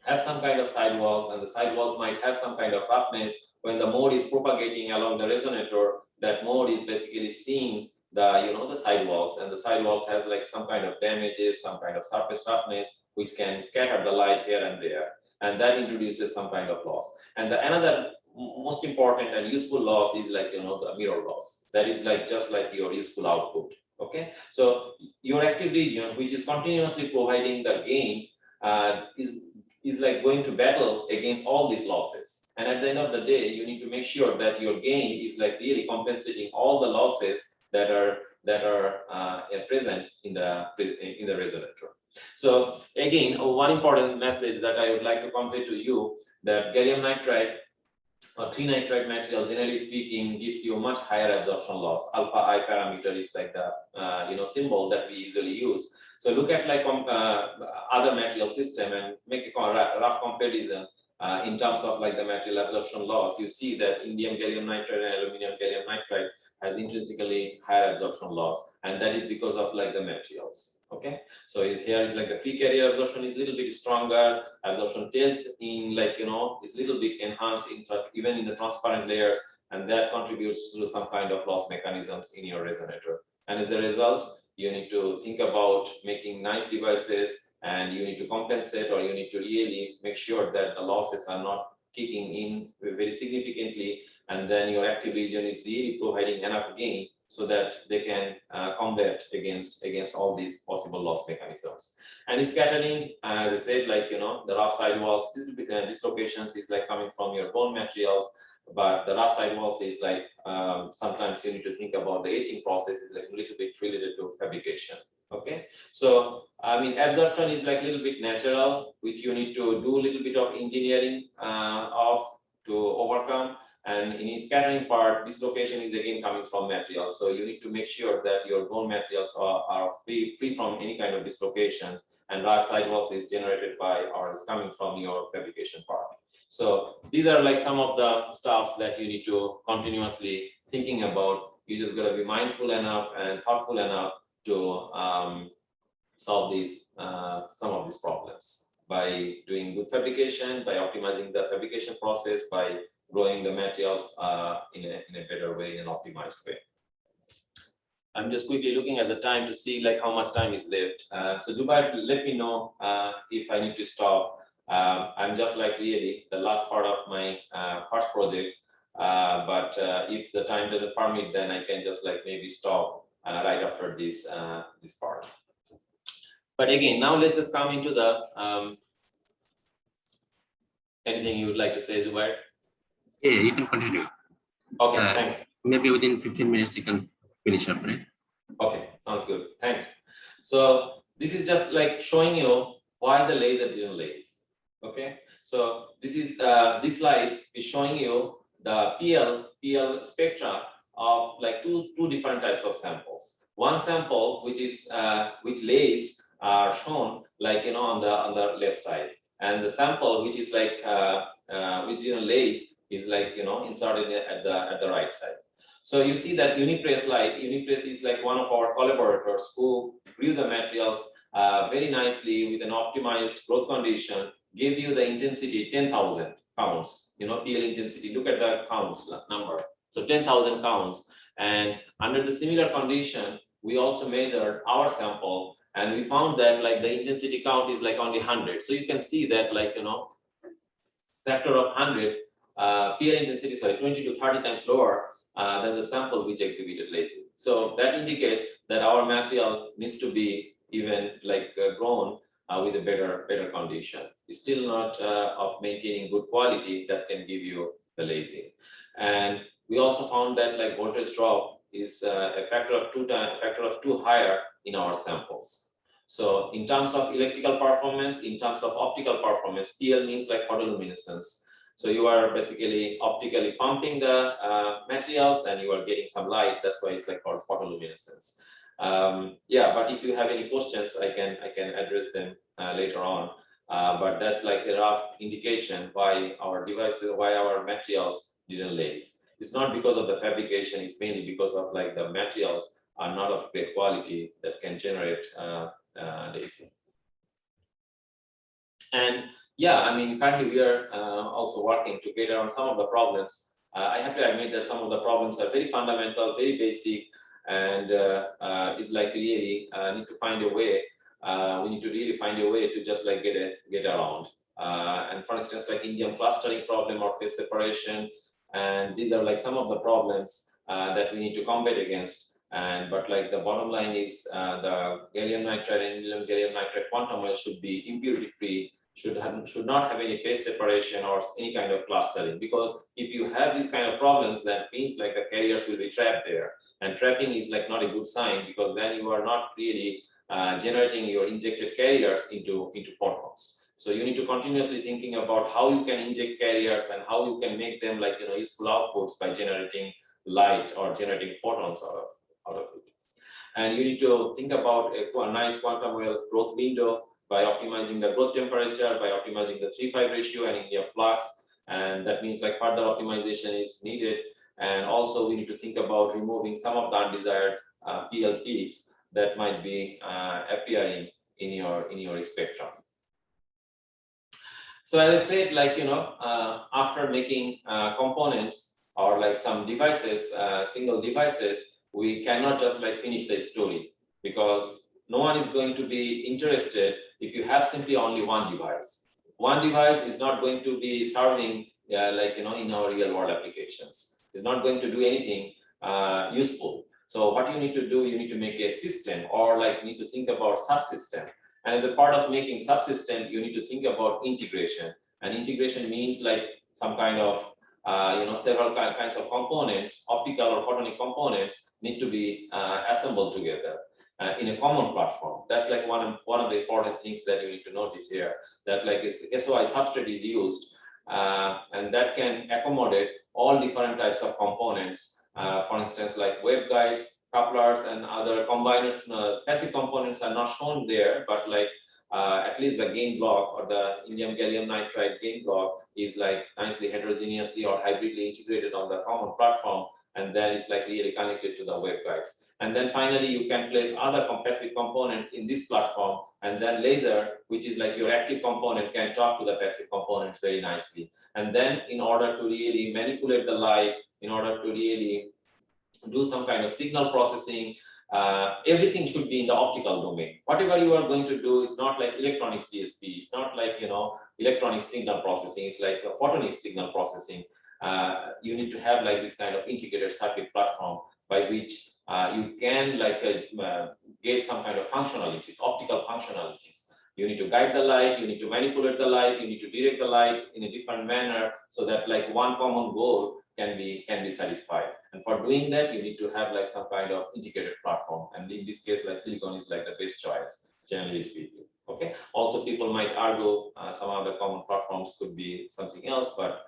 Speaker 1: have some kind of sidewalls, and the sidewalls might have some kind of roughness. When the mode is propagating along the resonator, that mode is basically seeing the sidewalls, and the sidewalls has like some kind of damages, some kind of surface roughness, which can scatter the light here and there, and that introduces some kind of loss. And another most important and useful loss is like the mirror loss. That is like just like your useful output. Okay, so your active region, which is continuously providing the gain, is like going to battle against all these losses. And at the end of the day, you need to make sure that your gain is like really compensating all the losses that are present in the resonator. So again, one important message that I would like to convey to you, that gallium nitride or trinitride material, generally speaking, gives you a much higher absorption loss. Alpha I parameter is like the symbol that we usually use. So look at like other material system and make a rough comparison in terms of like the material absorption loss. You see that indium gallium nitride and aluminum gallium nitride has intrinsically higher absorption loss, and that is because of like the materials. Okay, so here is like the free carrier absorption is a little bit stronger. Absorption tails in like is a little bit enhanced even in the transparent layers, and that contributes to some kind of loss mechanisms in your resonator. And as a result, you need to think about making nice devices, and you need to compensate, or you need to really make sure that the losses are not kicking in very significantly, and then your active region is really providing enough gain so that they can combat against all these possible loss mechanisms. And scattering, as I said, like the rough sidewalls, dislocations is like coming from your bone materials. But the rough sidewalls is like sometimes you need to think about the etching process is like a little bit related to fabrication. Okay, so I mean absorption is like a little bit natural, which you need to do a little bit of engineering to overcome. And in scattering part, dislocation is again coming from materials. So you need to make sure that your bone materials are free from any kind of dislocations. And rough sidewalls is generated by or is coming from your fabrication part. So these are like some of the stuffs that you need to continuously thinking about. You just got to be mindful enough and thoughtful enough to solve these some of these problems by doing good fabrication, by optimizing the fabrication process, by growing the materials in a better way, in an optimized way. I'm just quickly looking at the time to see like how much time is left. So Dubai, let me know if I need to stop. I'm just like really the last part of my first project, but if the time doesn't permit, then I can just like maybe stop right after this this part. But again, now let's just come into the Anything you would like to say, Zubair?
Speaker 2: Yeah, you can continue.
Speaker 1: Okay, thanks.
Speaker 2: Maybe within 15 minutes you can finish up, right?
Speaker 1: Okay, sounds good. Thanks. So this is just like showing you why the laser didn't laze. Okay, so this is this slide is showing you the PL spectra of like two different types of samples. One sample which is which lased are shown like on the left side, and the sample which is like which didn't laze is like inserted at the right side. So you see that Unipress light. Unipress is like one of our collaborators who grew the materials very nicely with an optimized growth condition, gave you the intensity 10,000 counts, PL intensity. Look at the counts number. So 10,000 counts. And under the similar condition, we also measured our sample, and we found that like the intensity count is like only 100. So you can see that like, factor of 100, PL intensity, sorry, 20 to 30 times lower than the sample which exhibited lasing. So that indicates that our material needs to be even like grown with a better condition. It's still not of maintaining good quality that can give you the lasing. And we also found that like voltage drop is a factor of two higher in our samples. So in terms of electrical performance, in terms of optical performance, PL means like photoluminescence. So you are basically optically pumping the materials and you are getting some light. That's why it's like called photoluminescence. Yeah, but if you have any questions, I can address them later on. But that's like a rough indication why our devices, why our materials didn't laze. It's not because of the fabrication. It's mainly because of like the materials are not of great quality that can generate lasing. And yeah, I mean, currently we are also working to get around some of the problems. I have to admit that some of the problems are very fundamental, very basic, and is like really need to find a way. We need to really find a way to just like get around. And for instance, like indium clustering problem or phase separation, and these are like some of the problems that we need to combat against. And but like the bottom line is the gallium nitride and gallium nitride quantum well should be impurity free, should not have any phase separation or any kind of clustering, because if you have these kind of problems, that means like the carriers will be trapped there, and trapping is like not a good sign, because then you are not really generating your injected carriers into photons. So you need to continuously thinking about how you can inject carriers and how you can make them like useful outputs by generating light or generating photons out of it. And you need to think about a nice quantum well growth window by optimizing the growth temperature, by optimizing the 3:5 ratio and indium flux. And that means like further optimization is needed. And also we need to think about removing some of the undesired PL peaks that might be appearing in your spectrum. So as I said, like, after making components or like some devices, single devices, we cannot just like finish the story, because no one is going to be interested if you have simply only one device. One device is not going to be serving in our real world applications. It's not going to do anything useful. So what you need to do, you need to make a system, or like need to think about subsystem. And as a part of making subsystem, you need to think about integration. And integration means like some kind of several kinds of components, optical or photonic components, need to be assembled together in a common platform. That's like one of the important things that you need to notice here. That like SOI substrate is used, and that can accommodate all different types of components. For instance, like waveguides, couplers, and other combiners. Passive components are not shown there, but like at least the gain block or the indium gallium nitride gain block is like nicely heterogeneously or hybridly integrated on the common platform, and then it's like really connected to the waveguides. And then finally, you can place other passive components in this platform, and then laser, which is like your active component, can talk to the passive components very nicely. And then in order to really manipulate the light, in order to really do some kind of signal processing, everything should be in the optical domain. Whatever you are going to do is not like electronics DSP. It's not like electronic signal processing. It's like a photonic signal processing. You need to have like this kind of integrated circuit platform by which you can like get some kind of functionalities, optical functionalities. You need to guide the light, you need to manipulate the light, you need to direct the light in a different manner so that like one common goal can be satisfied. And for doing that, you need to have like some kind of integrated platform. And in this case, like silicon is like the best choice, generally speaking. Okay. Also, people might argue some other common platforms could be something else, but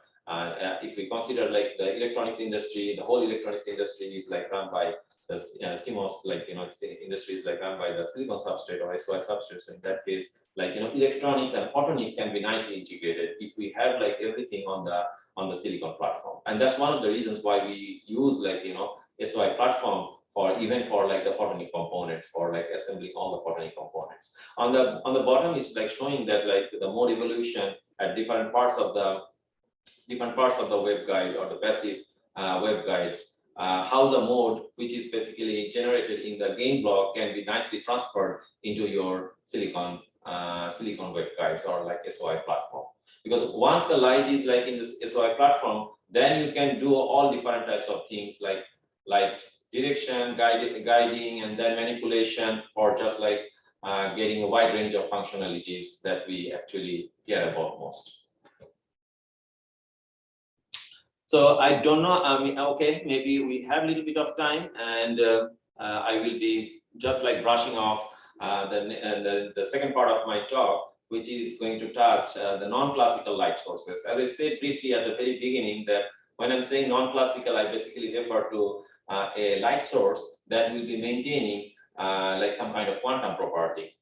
Speaker 1: if we consider like the electronics industry, the whole electronics industry is like run by the CMOS, like industry is like run by the silicon substrate or SOI substrate. So in that case, like electronics and photonics can be nicely integrated if we have like everything on the silicon platform. And that's one of the reasons why we use like SOI platform for even for like the photonic components, for like assembling all the photonic components. On the bottom is like showing that like the mode evolution at different parts of the waveguide or the passive waveguides, how the mode, which is basically generated in the gain block, can be nicely transferred into your silicon waveguides or like SOI platform. Because once the light is like in this SOI platform, then you can do all different types of things like light direction, guiding, and then manipulation, or just like getting a wide range of functionalities that we actually care about most. So I don't know, I mean, okay, maybe we have a little bit of time, and I will be just like brushing off the second part of my talk, which is going to touch the non-classical light sources. As I said briefly at the very beginning, that when I'm saying non-classical, I basically refer to a light source that will be maintaining like some kind of quantum property.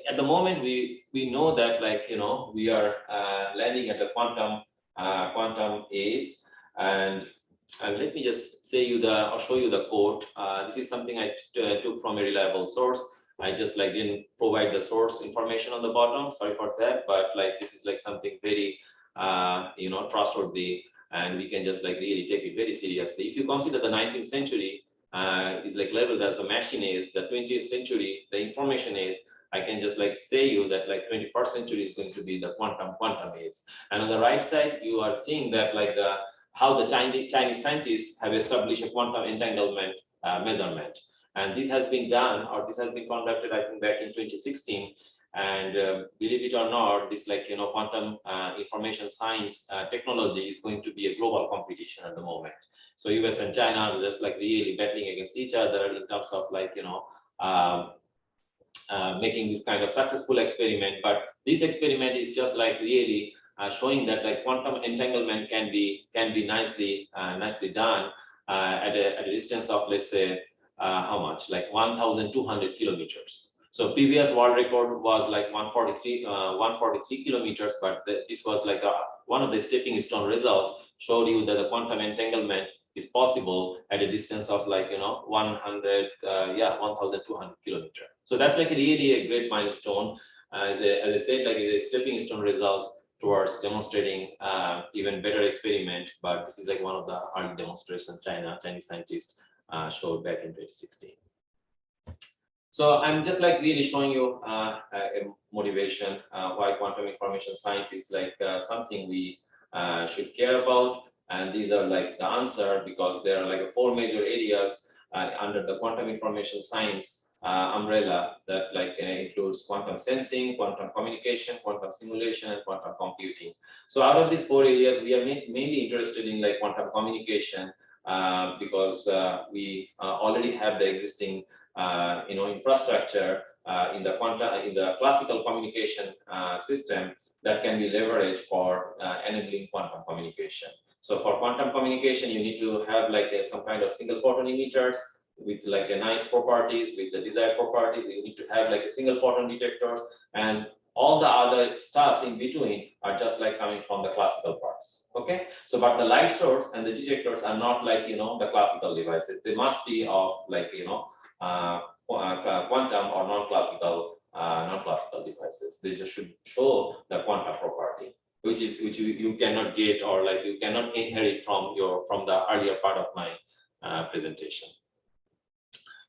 Speaker 1: At the moment we know that like we are landing at the quantum age, and let me just show you the quote. This is something I took from a reliable source. I just like didn't provide the source information on the bottom. Sorry for that, but like this is like something very trustworthy, and we can just like really take it very seriously. If you consider the 19th century is like labeled as the machine age, the 20th century the information age, I can just like say you that like 21st century is going to be the quantum age. And on the right side, you are seeing that like how the Chinese scientists have established a quantum entanglement measurement. And this has been done, or this has been conducted, I think, back in 2016. And believe it or not, this like quantum information science technology is going to be a global competition at the moment. So US and China are just like really battling against each other in terms of like making this kind of successful experiment. But this experiment is just like really showing that like quantum entanglement can be nicely done at a distance of, let's say, how much, like 1,200 kilometers. So previous world record was like 143 kilometers, but this was like one of the stepping stone results showed you that the quantum entanglement is possible at a distance of like 1,200 kilometers. So that's like really a great milestone. As I said, like a stepping stone results towards demonstrating even better experiment. But this is like one of the early demonstrations Chinese scientists showed back in 2016. So I'm just like really showing you a motivation why quantum information science is like something we should care about. And these are like the answer, because there are like 4 major areas under the quantum information science umbrella that like includes quantum sensing, quantum communication, quantum simulation, and quantum computing. So out of these 4 areas, we are mainly interested in like quantum communication because we already have the existing infrastructure in the classical communication system that can be leveraged for enabling quantum communication. So for quantum communication, you need to have like some kind of single photon emitters with like a nice properties, with the desired properties. You need to have like a single photon detectors, and all the other stuffs in between are just like coming from the classical parts. Okay, so but the light source and the detectors are not like the classical devices. They must be of like quantum or non-classical devices. They just should show the quantum property, which you cannot get, or like you cannot inherit from the earlier part of my presentation.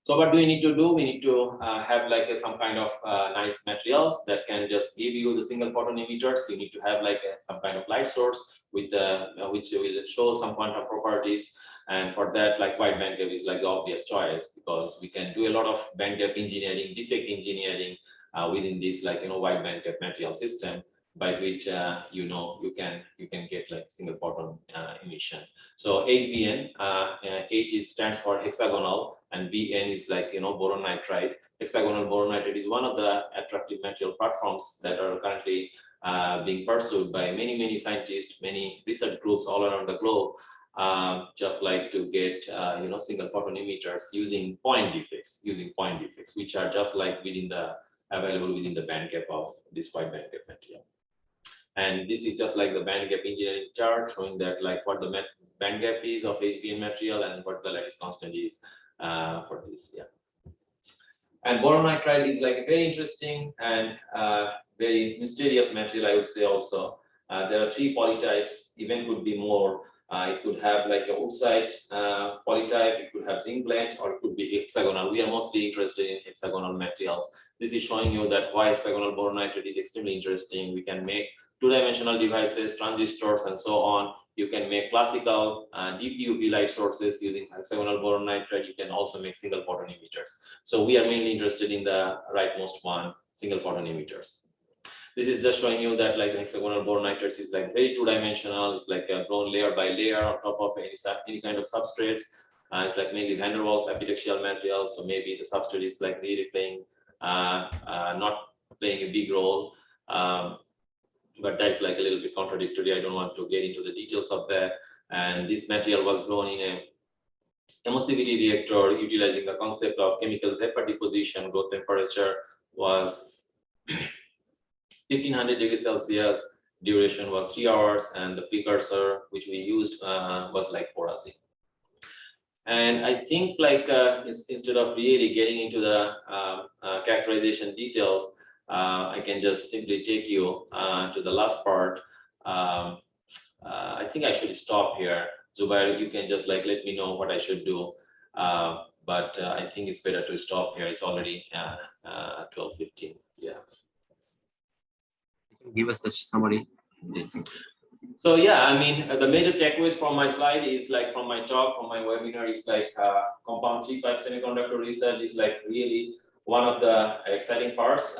Speaker 1: So what do we need to do? We need to have like some kind of nice materials that can just give you the single photon emitters. You need to have like some kind of light source with which will show some quantum properties. And for that, like wide bandgap is like the obvious choice, because we can do a lot of bandgap engineering, defect engineering, within this wide bandgap material system, by which you can get like single photon emission. So HBN, stands for hexagonal, and BN is like boron nitride. Hexagonal boron nitride is one of the attractive material platforms that are currently being pursued by many scientists, many research groups all around the globe, just like to get single photon emitters using point defects, which are just like available within the band gap of this wide band gap material. And this is just like the band gap engineering chart showing that like what the band gap is of HBN material and what the lattice constant is for this. Yeah. And boron nitride is like a very interesting and very mysterious material, I would say also. There are 3 polytypes, even could be more. It could have like a woodside polytype, it could have zinc blende, or it could be hexagonal. We are mostly interested in hexagonal materials. This is showing you that why hexagonal boron nitride is extremely interesting. We can make 2-dimensional devices, transistors, and so on. You can make classical deep UV light sources using hexagonal boron nitride. You can also make single photon emitters. So we are mainly interested in the rightmost one, single photon emitters. This is just showing you that like the hexagonal boron nitride is like very 2-dimensional. It's like grown layer by layer on top of any kind of substrates. It's like mainly van der Waals epitaxial materials. So maybe the substrate is like really playing not playing a big role. But that's like a little bit contradictory. I don't want to get into the details of that. And this material was grown in a emissivity reactor utilizing the concept of chemical vapor deposition. Growth temperature was 1500 degrees Celsius. Duration was 3 hours, and the precursor which we used was like borazine. And I think like instead of really getting into the characterization details, I can just simply take you to the last part. I think I should stop here. Zubair, you can just like let me know what I should do. But I think it's better to stop here. It's already 12:15. Yeah.
Speaker 2: Give us the summary.
Speaker 1: So yeah, I mean, the major takeaways from my slide is like from my talk, from my webinar, is like compound 3-5 semiconductor research is like really one of the exciting parts,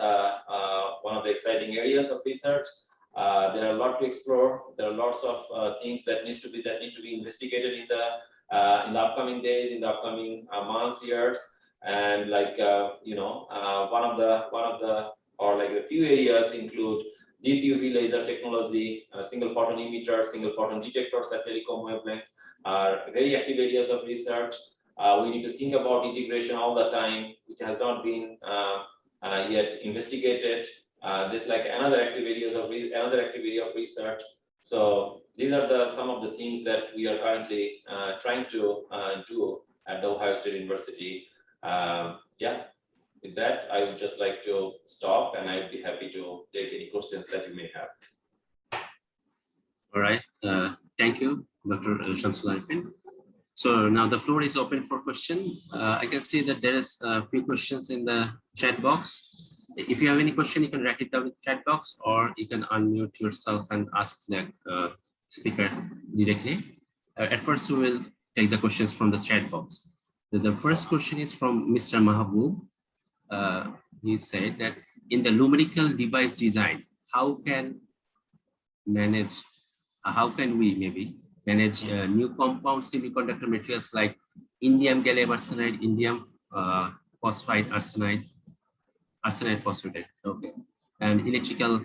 Speaker 1: one of the exciting areas of research. There are a lot to explore. There are lots of things that need to be investigated in the upcoming days, in the upcoming months, years, and like one of the or like a few areas include deep UV laser technology, single photon emitter, single photon detectors at telecom wavelengths are very active areas of research. We need to think about integration all the time, which has not been yet investigated. There's like another active area of research. So these are some of the things that we are currently trying to do at the Ohio State University. Yeah. With that, I would just like to stop, and I'd be happy to take any questions that you may have.
Speaker 2: All right. Thank you, Dr. Shamsul Arafin. So now the floor is open for questions. I can see that there is a few questions in the chat box. If you have any question, you can write it down in the chat box, or you can unmute yourself and ask the speaker directly. At first, we will take the questions from the chat box. The first question is from Mr. Mahabub. He said that in the numerical device design, how can we maybe manage new compound semiconductor materials like indium gallium arsenide, indium phosphide arsenide phosphide, okay, and electrical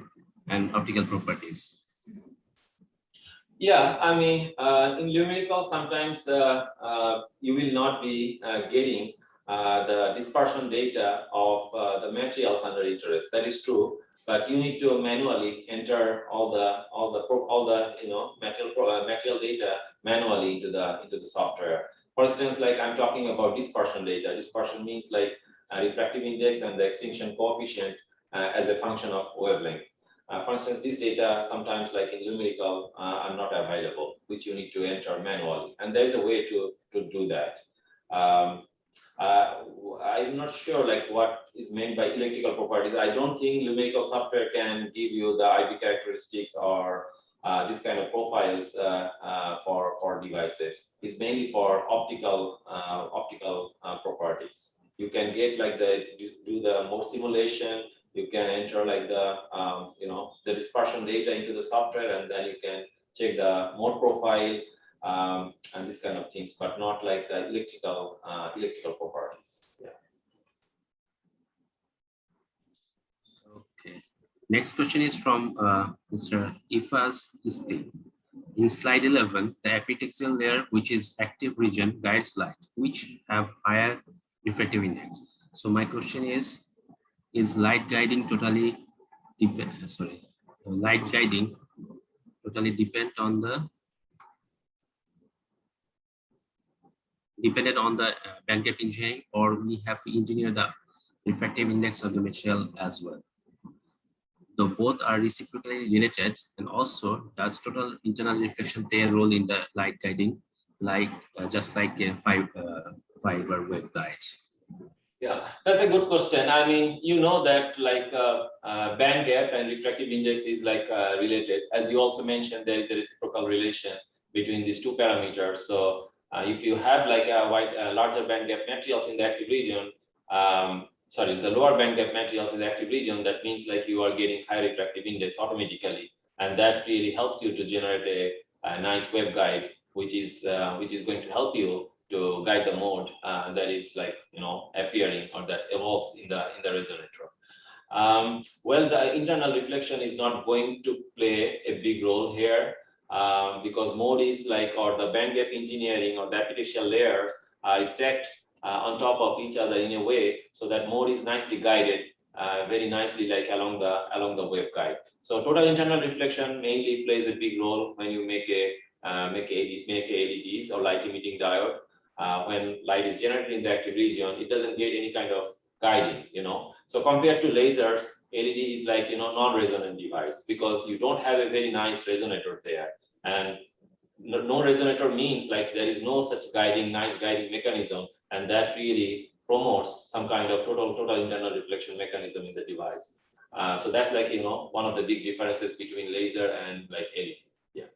Speaker 2: and optical properties?
Speaker 1: Yeah, I mean, in numerical, sometimes you will not be getting the dispersion data of the materials under interest. That is true, but you need to manually enter all the material data manually into the software. For instance, like I'm talking about dispersion data. Dispersion means like refractive index and the extinction coefficient as a function of wavelength. For instance, this data sometimes like in numerical are not available, which you need to enter manually, and there is a way to do that. I'm not sure like what is meant by electrical properties. I don't think numerical software can give you the IV characteristics or this kind of profiles for devices. It's mainly for optical properties. You can get like do the more simulation. you can enter like the the dispersion data into the software, and then you can check the mode profile and this kind of things, but not like the electrical properties. Yeah.
Speaker 2: Okay. Next question is from Mr. Ifaz Isti. In slide 11, the epitaxial layer, which is active region, guides light, which have higher refractive index. So my question is light guiding totally light guiding totally dependent on the band gap engineering, or we have to engineer the refractive index of the material as well? Though both are reciprocally related, and also does total internal reflection play a role in the light guiding, like just like a fiber waveguide?
Speaker 1: Yeah, that's a good question. I mean, you know that like band gap and refractive index is like related. As you also mentioned, there is a reciprocal relation between these two parameters. So if you have like a larger band gap materials in the active region, the lower band gap materials in the active region, that means like you are getting high refractive index automatically, and that really helps you to generate a nice waveguide, which is going to help you to guide the mode that is like appearing or that evolves in the resonator. Well, the internal reflection is not going to play a big role here because mode is like, or the band gap engineering or the epitaxial layers are stacked on top of each other in a way so that mode is nicely guided very nicely like along the waveguide. So total internal reflection mainly plays a big role when you make LEDs or light emitting diode. When light is generated in the active region, it doesn't get any kind of guiding, So compared to lasers, LED is like non-resonant device because you don't have a very nice resonator there, and no resonator means like there is no such nice guiding mechanism, and that really promotes some kind of total internal reflection mechanism in the device. So that's like one of the big differences between laser and like LED. Yeah.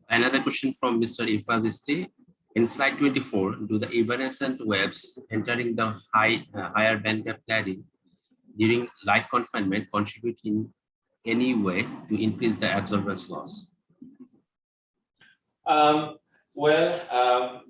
Speaker 2: Another question from Mr. Ifaz Isti. In slide 24, do the evanescent waves entering the higher bandgap cladding during light confinement contribute in any way to increase the absorbance loss?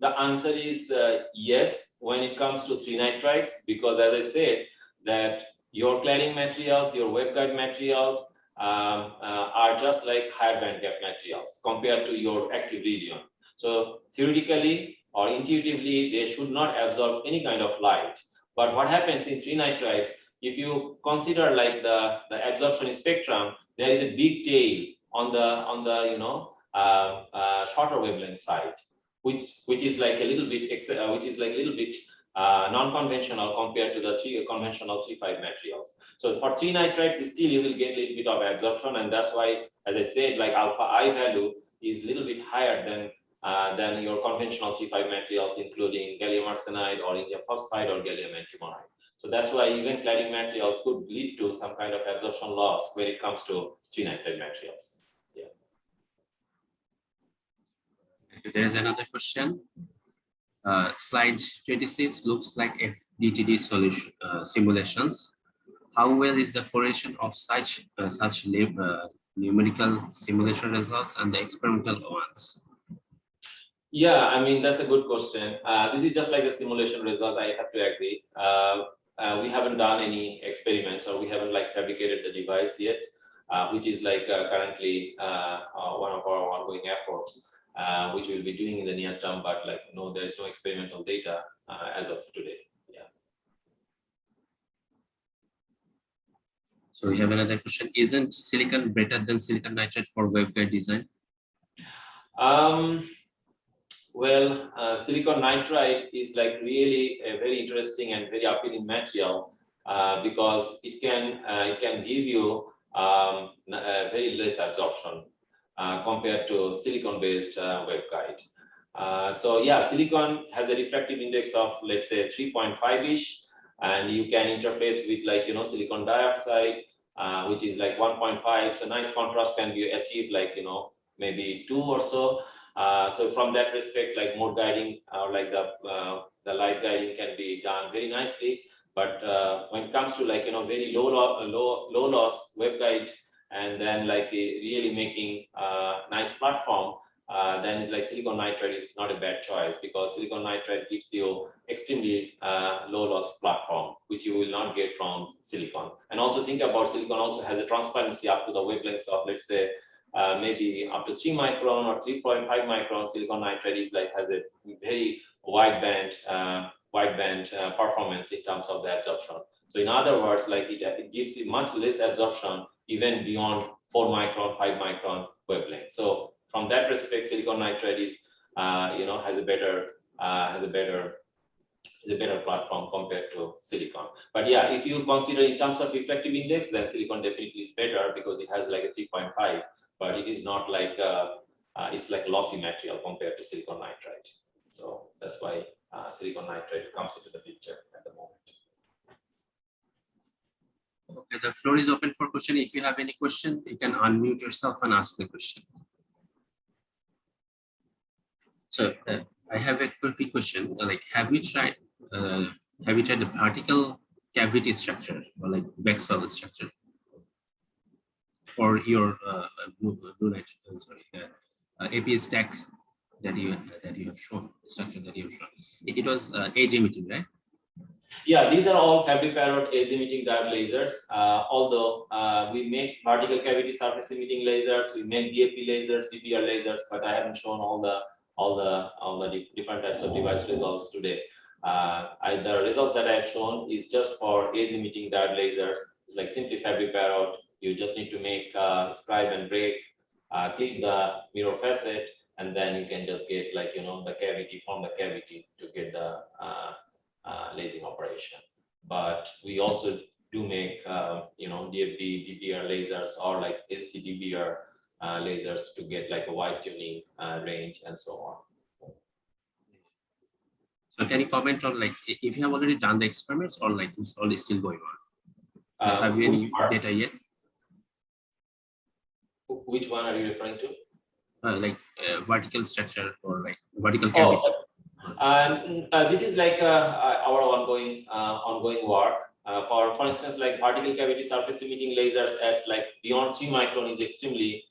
Speaker 1: The answer is yes when it comes to 3 nitrides, because as I said, that your cladding materials, your waveguide materials are just like higher bandgap materials compared to your active region. So theoretically or intuitively, they should not absorb any kind of light. But what happens in 3 nitrides, if you consider like the absorption spectrum, there is a big tail on the shorter wavelength side, which is like a little bit non-conventional compared to the conventional 3,5 materials. So for 3 nitrides, still you will get a little bit of absorption, and that's why, as I said, like alpha I value is a little bit higher than your conventional 3,5 materials, including gallium arsenide or indium phosphide or gallium antimonide. So that's why even cladding materials could lead to some kind of absorption loss when it comes to 3 nitride materials. Yeah.
Speaker 2: There's another question. Slide 26 looks like FDTD solution simulations. How well is the correlation of such numerical simulation results and the experimental ones?
Speaker 1: Yeah, I mean, that's a good question. This is just like a simulation result, I have to agree. We haven't done any experiments, or we haven't like fabricated the device yet, which is like currently one of our ongoing efforts, which we'll be doing in the near term, but like no, there is no experimental data as of today. Yeah.
Speaker 2: So we have another question. Isn't silicon better than silicon nitride for waveguide design?
Speaker 1: Silicon nitride is like really a very interesting and very appealing material because it can give you very less absorption compared to silicon-based waveguide. So yeah, silicon has a refractive index of, let's say, 3.5-ish, and you can interface with like silicon dioxide, which is like 1.5. So nice contrast can be achieved like maybe 2 or so. So from that respect, like mode guiding or like the light guiding can be done very nicely. But when it comes to like, very low loss waveguide, and then like really making a nice platform, then it's like silicon nitride is not a bad choice, because silicon nitride gives you extremely low loss platform, which you will not get from silicon. And also think about silicon also has a transparency up to the wavelengths of, let's say, maybe up to 3 micron or 3.5 micron. Silicon nitride is like has a very wide band performance in terms of the absorption. So in other words, like it gives you much less absorption even beyond 4 micron, 5 micron wavelength. So from that respect, silicon nitride is has a better platform compared to silicon. But yeah, if you consider in terms of reflective index, then silicon definitely is better because it has like a 3.5, but it is not like it's like lossy material compared to silicon nitride. So that's why silicon nitride comes into the picture at the moment.
Speaker 2: Okay, the floor is open for question. If you have any question, you can unmute yourself and ask the question. So I have a quick question. Like, have you tried the particle cavity structure, or like Bexel structure, or your APS stack that you have shown, the structure that you have shown? It was edge emitting, right?
Speaker 1: Yeah, these are all fabric parrot edge emitting diode lasers. Although we make vertical cavity surface emitting lasers, we make DAP lasers, DPR lasers, but I haven't shown all the different types of device results today. The result that I've shown is just for edge emitting diode lasers. It's like simply fabric parrot. You just need to make scribe and break, click the mirror facet, and then you can just get like the cavity from the cavity to get the lasing operation. But we also do make DFB, DPR lasers, or like SCDBR lasers to get like a wide tuning range and so on.
Speaker 2: So can you comment on like if you have already done the experiments, or like it's only still going on? Have you any data yet?
Speaker 1: Which one are you referring to?
Speaker 2: Like vertical structure or like vertical cavity?
Speaker 1: This is like our ongoing work. For instance, like vertical cavity surface emitting lasers at like beyond 3 micron is extremely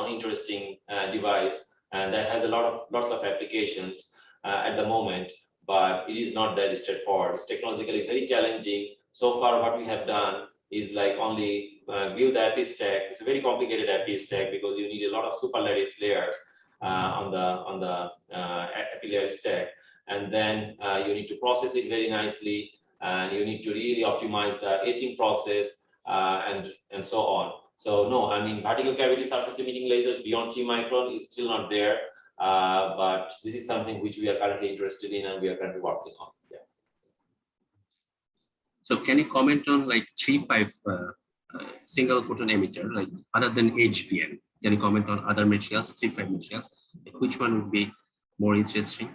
Speaker 1: interesting device, and that has lots of applications at the moment, but it is not that straightforward. It's technologically very challenging. So far, what we have done is like only view the AP stack. It's a very complicated AP stack because you need a lot of superlattice layers on the applied stack, and then you need to process it very nicely, and you need to really optimize the etching process and so on. So no, I mean vertical cavity surface emitting lasers beyond 3 micron is still not there, but this is something which we are currently interested in and we are currently working on. Yeah.
Speaker 2: So can you comment on like 3.5 single photon emitter, like other than HBM? Can you comment on other materials, 3.5 materials? Which one would be more interesting?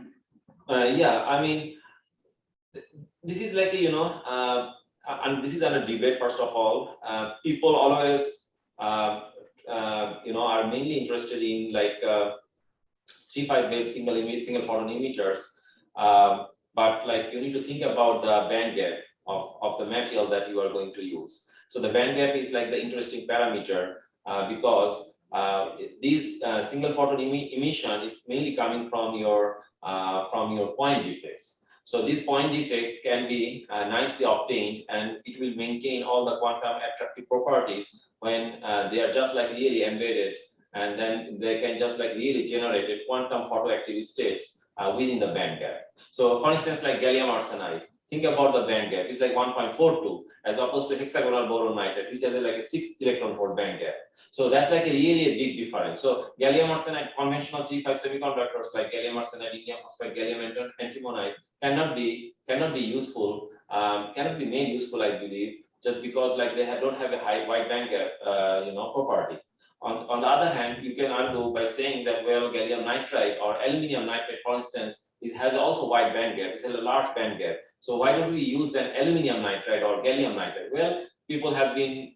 Speaker 1: Yeah, I mean, this is like and this is under debate. First of all, people always are mainly interested in like 3.5 based single photon emitters, but like you need to think about the band gap of the material that you are going to use. So the band gap is like the interesting parameter because these single photon emission is mainly coming from your point defects. So these point defects can be nicely obtained, and it will maintain all the quantum attractive properties when they are just like really embedded, and then they can just like really generate a quantum photoactive states within the band gap. So for instance, like gallium arsenide, think about the band gap. It's like 1.42 as opposed to hexagonal boron nitride, which has like a 6 electron volt band gap. So that's like a really big difference. So gallium arsenide, conventional 3.5 semiconductors like gallium arsenide, indium phosphide, gallium antimonide cannot be useful, cannot be made useful, I believe, just because like they don't have a high wide band gap, property. On the other hand, you can argue by saying that, well, gallium nitride or aluminum nitride, for instance, has also wide band gap. It's a large band gap. So why don't we use then aluminum nitride or gallium nitride? Well, people have been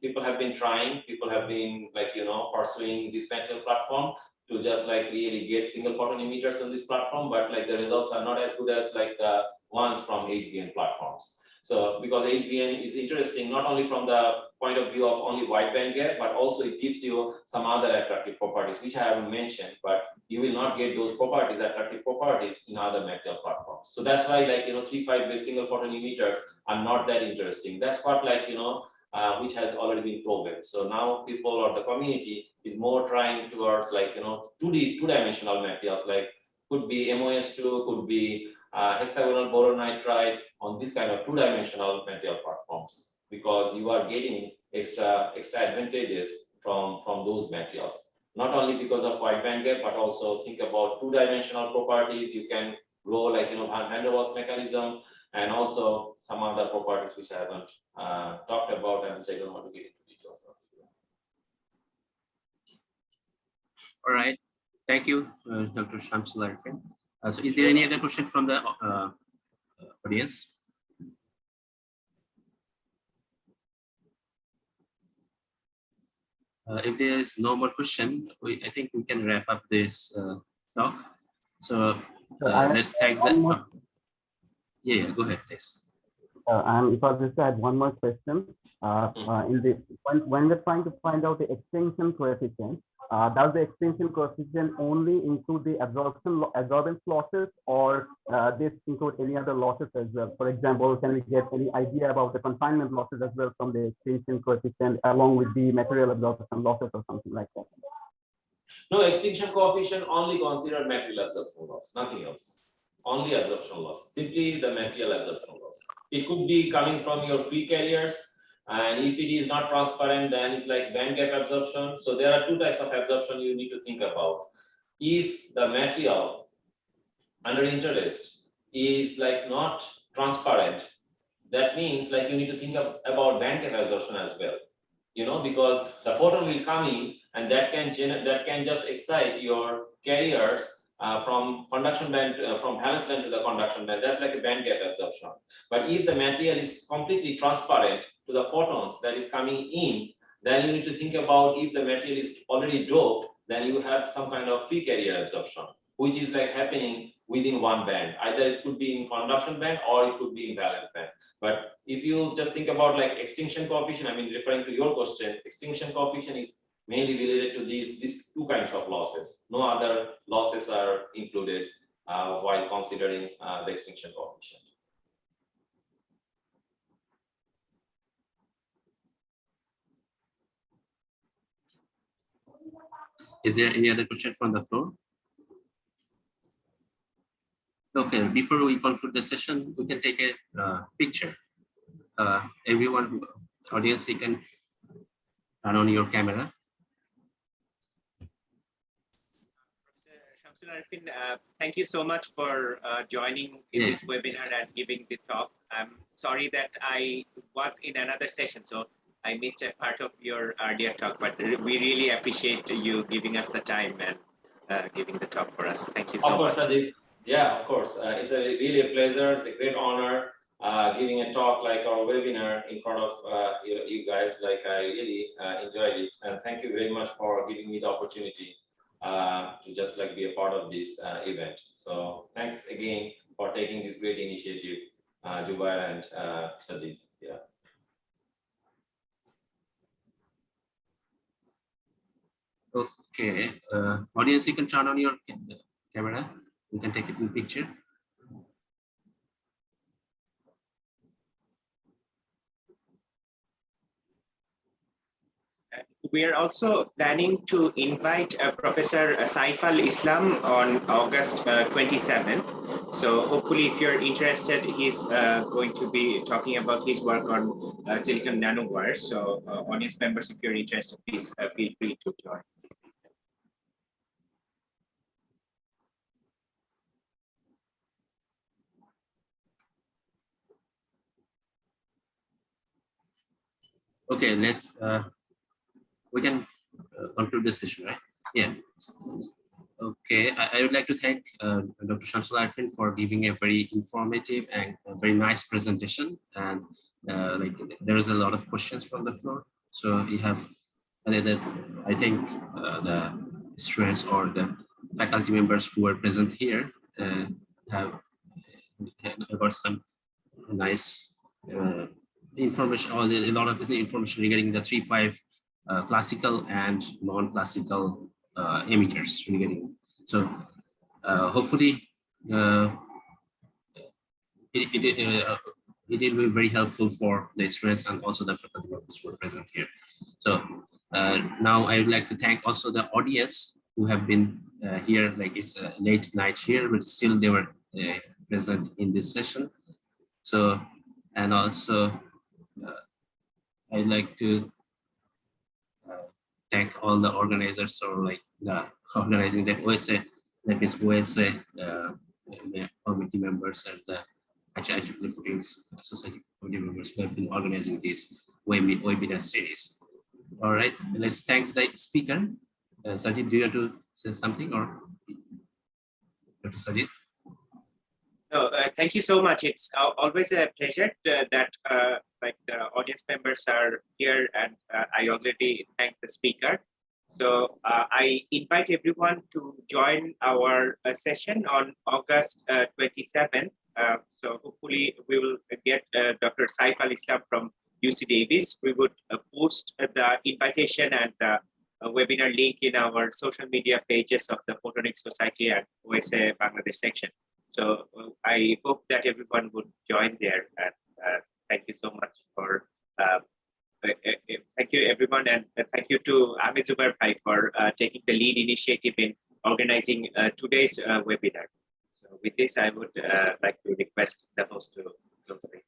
Speaker 1: trying. People have been like pursuing this material platform to just like really get single photon emitters on this platform, but like the results are not as good as like the ones from HBM platforms. So because HBM is interesting not only from the point of view of only wide bandgap, but also it gives you some other attractive properties, which I haven't mentioned, but you will not get those properties, attractive properties in other material platforms. So that's why 3-5 base single photon emitters are not that interesting. That's what which has already been proven. So now people or the community is more trying towards 2D, two-dimensional materials, like could be MOS2, could be hexagonal boron nitride on this kind of two-dimensional material platforms, because you are getting extra advantages from those materials. Not only because of wide bandgap, but also think about two-dimensional properties. You can go Van der Waals mechanism, and also some other properties which I haven't talked about and which I don't want to get into details of.
Speaker 2: All right. Thank you, Dr. Shamsul Arafin. So is there any other question from the audience? If there is no more question, I think we can wrap up this talk. So let's thank the. Yeah, go ahead, please.
Speaker 3: And if I just add one more question, when we're trying to find out the extinction coefficient, does the extinction coefficient only include the absorbance losses, or this include any other losses as well? For example, can we get any idea about the confinement losses as well from the extinction coefficient, along with the material absorption losses or something like that?
Speaker 1: No, extinction coefficient only consider material absorption loss, nothing else. Only absorption loss, simply the material absorption loss. It could be coming from your free carriers, and if it is not transparent, then it's like bandgap absorption. So there are two types of absorption you need to think about. If the material under interest is not transparent, that means you need to think about bandgap absorption as well. Because the photon will come in, and that can just excite your carriers from conduction band, from valence band to the conduction band. That's like a bandgap absorption. But if the material is completely transparent to the photons that is coming in, then you need to think about, if the material is already doped, then you have some kind of free carrier absorption, which is happening within one band. Either it could be in conduction band or it could be in valence band. But if you just think about extinction coefficient, I mean, referring to your question, extinction coefficient is mainly related to these two kinds of losses. No other losses are included while considering the extinction coefficient.
Speaker 2: Is there any other question from the floor? Okay, before we conclude the session, we can take a picture. Everyone, audience, you can turn on your camera.
Speaker 4: Shamsul Arafin, thank you so much for joining in this webinar and giving the talk. I'm sorry that I was in another session, so I missed a part of your earlier talk, but we really appreciate you giving us the time and giving the talk for us. Thank you so much.
Speaker 1: Ajit. Yeah, of course. It's really a pleasure. It's a great honor giving a talk like our webinar in front of you guys. I really enjoyed it, and thank you very much for giving me the opportunity to just be a part of this event. So thanks again for taking this great initiative, Jubair and Sajid. Yeah.
Speaker 2: Okay, audience, you can turn on your camera. You can take it in picture.
Speaker 4: We are also planning to invite Professor Saif al-Islam on August 27th. So hopefully, if you're interested, he's going to be talking about his work on silicon nanowires. So audience members, if you're interested, please feel free to join.
Speaker 2: Okay, let's we can conclude this session, right? Yeah. Okay, I would like to thank Dr. Shamsul Arafin for giving a very informative and a very nice presentation. And there is a lot of questions from the floor. So you have, I think the students or the faculty members who are present here have got some nice information, or a lot of information regarding the 3.5 classical and non-classical emitters regarding. So hopefully it will be very helpful for the students and also the faculty members who are present here. So now I would like to thank also the audience who have been here, like it's a late night here, but still they were present in this session. So, and also I'd like to thank all the organizers, or like the organizing that OSA, that is OSA, the committee members and the IEEE Society committee members who have been organizing this webinar series. All right, let's thank the speaker. Sajid, do you have to say something, or Dr. Sajid?
Speaker 4: No, thank you so much. It's always a pleasure that like the audience members are here, and I already thank the speaker. So I invite everyone to join our session on August 27th. So hopefully we will get Dr. Saif Al-Islam from UC Davis. We would post the invitation and the webinar link in our social media pages of the Photonics Society and OSA Bangladesh section. So I hope that everyone would join there, and thank you so much for thank you everyone, and thank you to Ahmed Zubair Bhai for taking the lead initiative in organizing today's webinar. So with this, I would like to request the host to close the.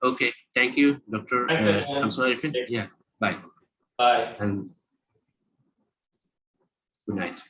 Speaker 2: Okay, thank you, Dr. Shamsul Arafin. Yeah, bye.
Speaker 1: Bye.
Speaker 2: And good night.